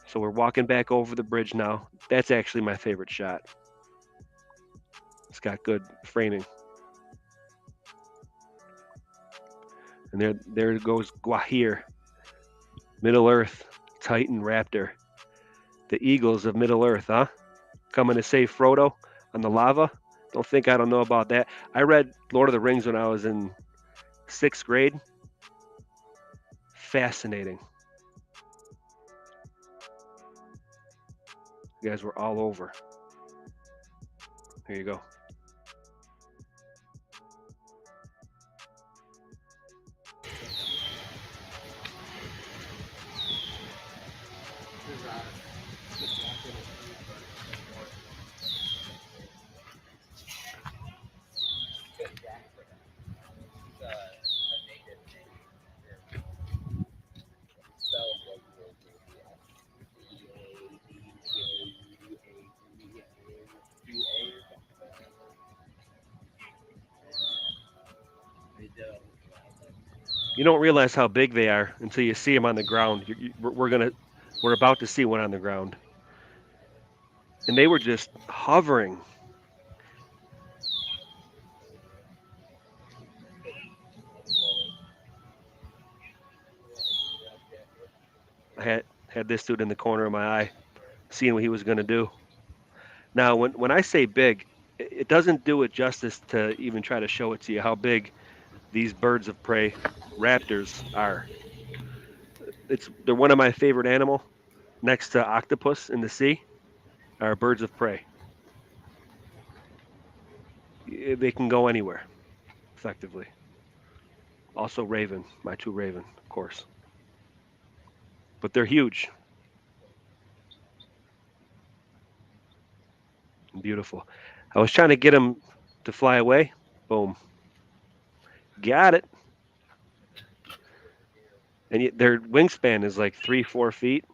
Speaker 2: So we're walking back over the bridge now. That's actually my favorite shot. It's got good framing. And there goes Gwahir, Middle Earth, Titan Raptor. The Eagles of Middle Earth, huh? Coming to save Frodo on the lava? Don't think I don't know about that. I read Lord of the Rings when I was in 6th grade. Fascinating. You guys were all over. Here you go. You don't realize how big they are until you see them on the ground. We're about to see one on the ground. And they were just hovering. I had this dude in the corner of my eye, seeing what he was going to do.
Speaker 1: Now, when I say big, it doesn't do it justice to even try to show it to you how big these birds of prey, raptors, are. They're one of my favorite animal, next to octopus in the sea, are birds of prey. They can go anywhere, effectively. Also raven, my two raven, of course. But they're huge. And beautiful. I was trying to get them to fly away. Boom. Got it. And yet their wingspan is like 3-4 feet.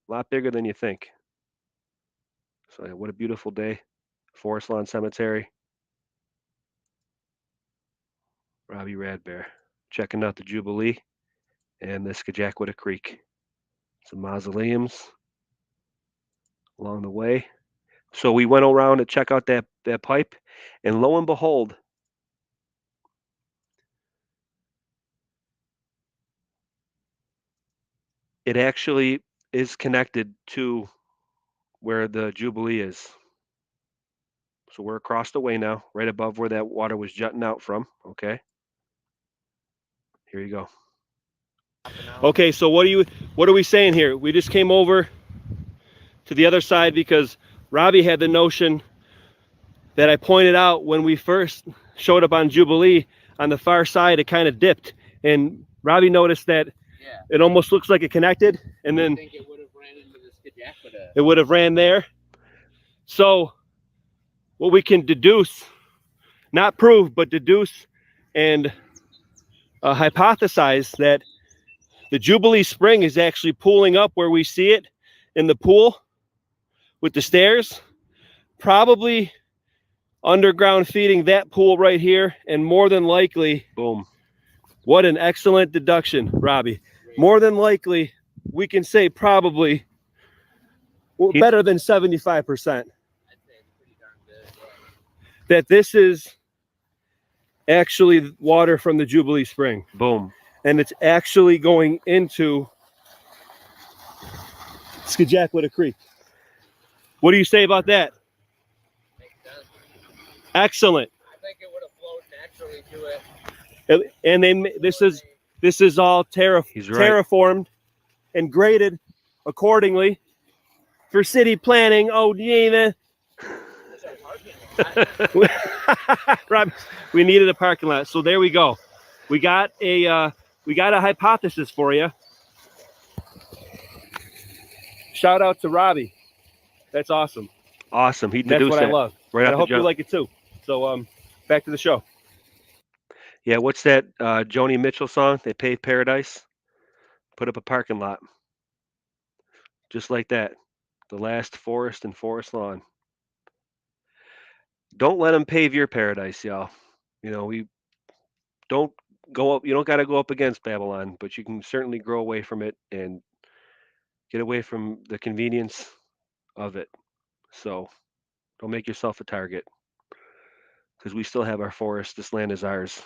Speaker 1: A lot bigger than you think. So yeah, what a beautiful day. Forest Lawn Cemetery. RobbieRadBear. Checking out the Jvbilee and the Scajaquada Creek. Some mausoleums along the way. So we went around to check out that pipe, and lo and behold, it actually is connected to where the Jvbilee is. So we're across the way now, right above where that water was jutting out from. Okay. Here you go. Okay, so what are we saying here? We just came over to the other side because Robbie had the notion that I pointed out when we first showed up on Jvbilee. On the far side, it kind of dipped, and Robbie noticed that it almost looks like it connected, and then
Speaker 11: I think it would have ran into the Scajaquada.
Speaker 1: it would have ran there. So what we can deduce, not prove, but deduce and hypothesize that the Jvbilee spring is actually pooling up where we see it in the pool with the stairs, probably underground feeding that pool right here, and more than likely, boom. What an excellent deduction, Robbie. More than likely, we can say probably better than 75%. That this is actually water from the Jvbilee spring. Boom. And it's actually going into Scajaquada Creek. What do you say about that? Excellent.
Speaker 11: I think it would have flowed naturally to it.
Speaker 1: And then this is all terraformed and graded accordingly for city planning. Oh, yeah. Rob, we needed a parking lot, so there we go. We got a hypothesis for you. Shout out to Robbie. That's awesome. Awesome. He deduced that. That's what I love. Right. I hope you like it too. So back to the show. Yeah, what's that Joni Mitchell song? They paved paradise. Put up a parking lot. Just like that. The last Forrest and Forest Lawn. Don't let them pave your paradise, y'all. You know, we don't go up. You don't got to go up against Babylon, but you can certainly grow away from it and get away from the convenience of it. So don't make yourself a target, because we still have our forest. This land is ours.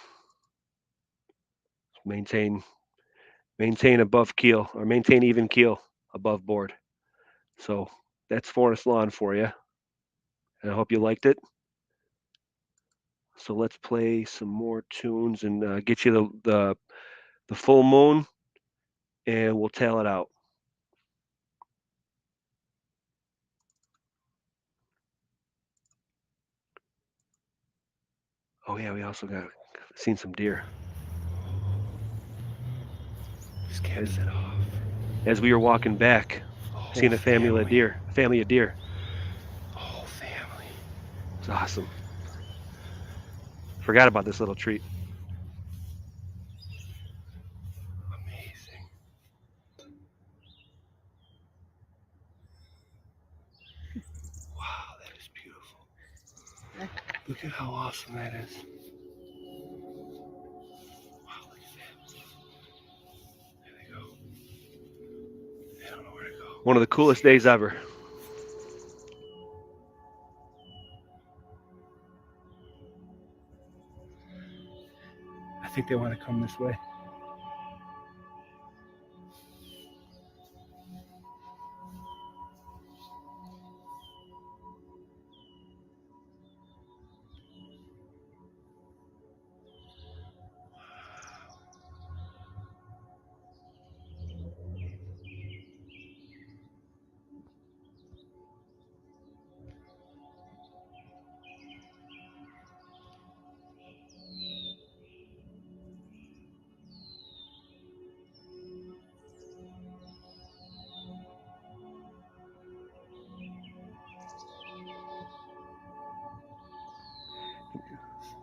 Speaker 1: Maintain above keel, or maintain even keel above board. So that's Forest Lawn for you. And I hope you liked it. So let's play some more tunes and get you the full moon, and we'll tail it out. Oh yeah, we also seen some deer. Just can't set off. As we were walking back, seen a family of deer. Whole family. It's awesome. Forgot about this little treat. Amazing. Wow, that is beautiful. Look at how awesome that is. Wow, look at that. There they go. They don't know where to go. One of the coolest days ever. I think they want to come this way.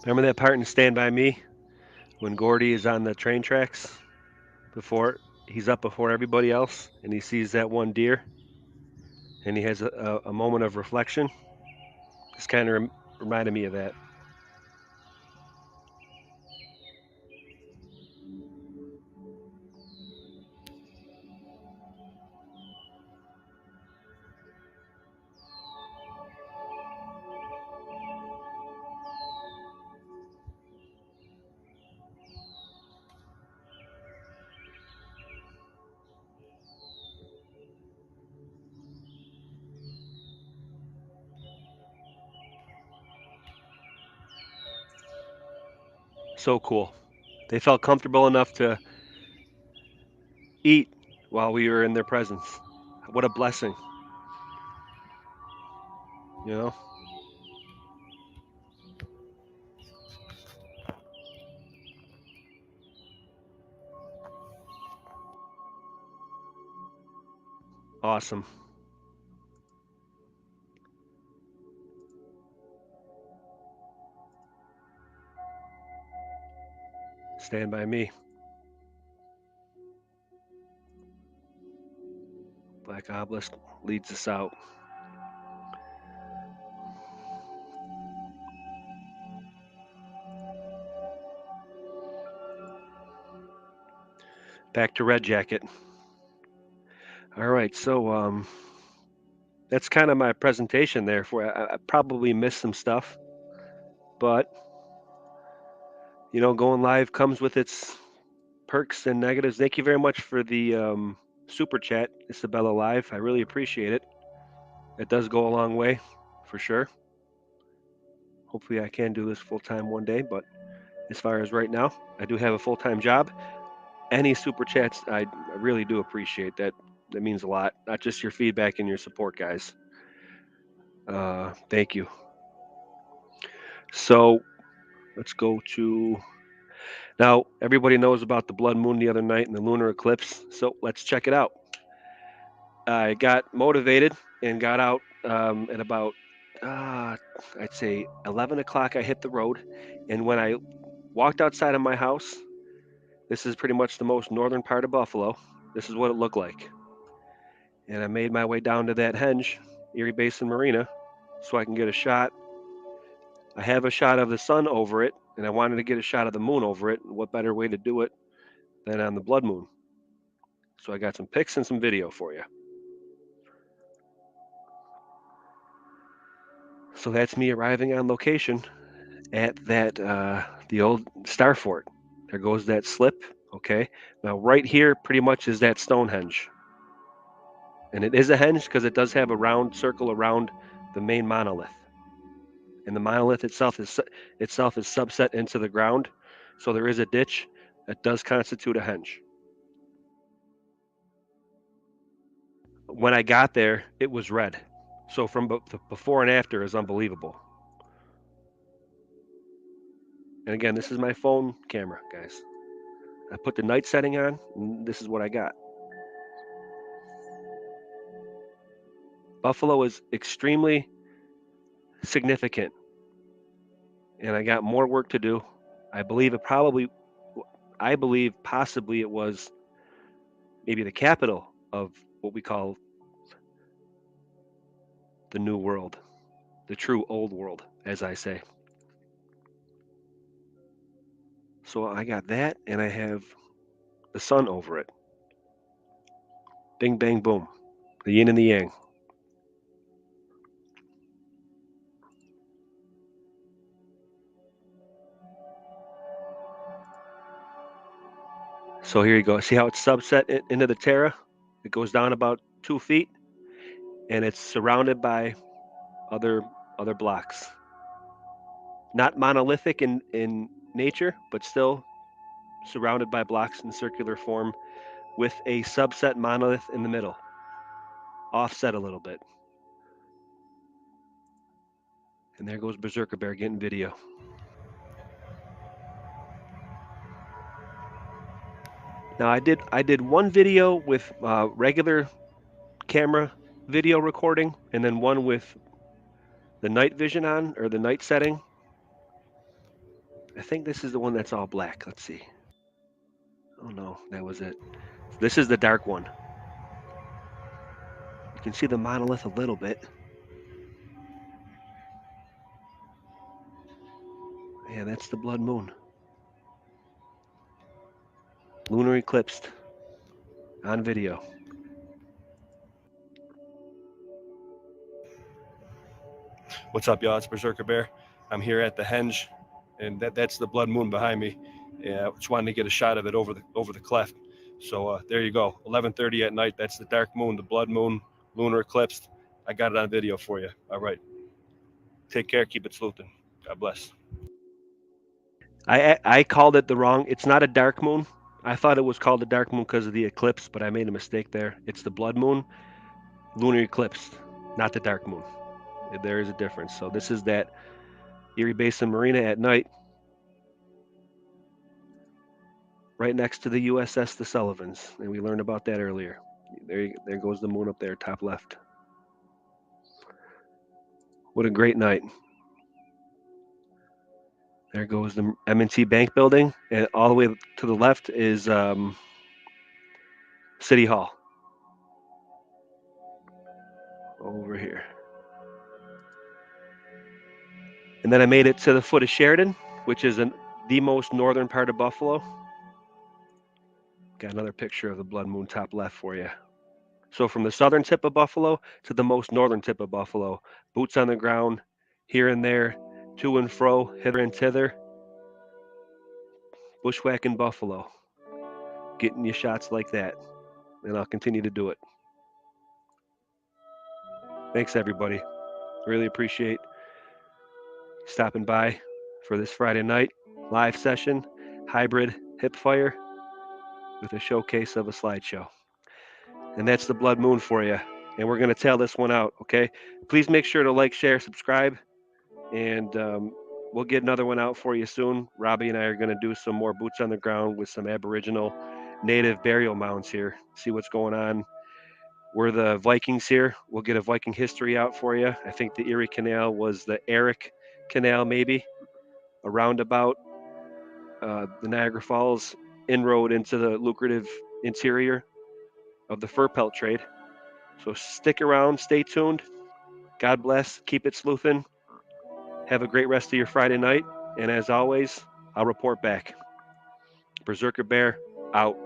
Speaker 1: Remember that part in Stand By Me when Gordy is on the train tracks before he's up before everybody else and he sees that one deer and he has a moment of reflection? This kind of reminded me of that. So cool. They felt comfortable enough to eat while we were in their presence. What a blessing. You know? Awesome. Stand By Me. Black Obelisk leads us out. Back to Red Jacket. All right, so that's kind of my presentation there. I probably missed some stuff, but you know, going live comes with its perks and negatives. Thank you very much for the super chat, Isabella Live. I really appreciate it. It does go a long way, for sure. Hopefully, I can do this full time one day, but as far as right now, I do have a full time job. Any super chats, I really do appreciate that. That means a lot. Not just your feedback and your support, guys. Thank you. So let's go to now. Everybody knows about the blood moon the other night and the lunar eclipse. So let's check it out. I got motivated and got out at about I'd say 11 o'clock. I hit the road, and when I walked outside of my house, this is pretty much the most northern part of Buffalo. This is what it looked like. And I made my way down to that henge, Erie Basin Marina, so I can get a shot. I have a shot of the sun over it, and I wanted to get a shot of the moon over it. What better way to do it than on the blood moon? So I got some pics and some video for you. So that's me arriving on location at that the old Star Fort. There goes that slip. Okay. Now right here pretty much is that Stonehenge. And it is a henge because it does have a round circle around the main monolith. And the monolith itself is subset into the ground. So there is a ditch that does constitute a henge. When I got there, it was red. So from the before and after is unbelievable. And again, this is my phone camera, guys. I put the night setting on, and this is what I got. Buffalo is extremely significant, and I got more work to do. I believe possibly it was maybe the capital of what we call the New World, the true old world, as I say. So I got that, and I have the sun over it. Bing, bang, boom. The yin and the yang. So here you go. See how it's subset into the Terra? It goes down about 2 feet, and it's surrounded by other blocks. Not monolithic in nature, but still surrounded by blocks in circular form with a subset monolith in the middle, offset a little bit. And there goes BerserkerBear getting video. Now I did one video with regular camera video recording, and then one with the night vision on, or the night setting. I think this is the one that's all black. Let's see. Oh no, that was it. This is the dark one. You can see the monolith a little bit. Yeah, that's the blood moon. Lunar eclipsed on video.
Speaker 2: What's up, y'all? It's Berserker Bear. I'm here at the henge, and that's the blood moon behind me. Yeah, I just wanted to get a shot of it over the cleft. So there you go. 11:30 at night. That's the dark moon, the blood moon, lunar eclipsed. I got it on video for you. All right. Take care. Keep it sleuthing. God bless.
Speaker 1: I called it the wrong. It's not a dark moon. I thought it was called a dark moon because of the eclipse, but I made a mistake there. It's the blood moon, lunar eclipse, not the dark moon. There is a difference. So this is that Erie Basin Marina at night, right next to the USS the Sullivans, and we learned about that earlier. There goes the moon up there, top left. What a great night. There goes the M&T Bank building, and all the way to the left is City Hall. Over here. And then I made it to the foot of Sheridan, which is the most northern part of Buffalo. Got another picture of the blood moon top left for you. So from the southern tip of Buffalo to the most northern tip of Buffalo, boots on the ground, here and there, to and fro, hither and thither. Bushwhacking Buffalo. Getting you shots like that. And I'll continue to do it. Thanks, everybody. Really appreciate stopping by for this Friday night live session, hybrid hip fire with a showcase of a slideshow. And that's the blood moon for you. And we're going to tail this one out, okay? Please make sure to like, share, subscribe, and we'll get another one out for you soon. Robbie and I are going to do some more boots on the ground with some Aboriginal native burial mounds here, see what's going on. We're the Vikings here. We'll get a Viking history out for you. I think the Erie Canal was the Eric Canal, maybe, a roundabout. The Niagara Falls inroad into the lucrative interior of the fur pelt trade. So stick around, stay tuned. God bless. Keep it sleuthing. Have a great rest of your Friday night. And as always, I'll report back. Berserker Bear, out.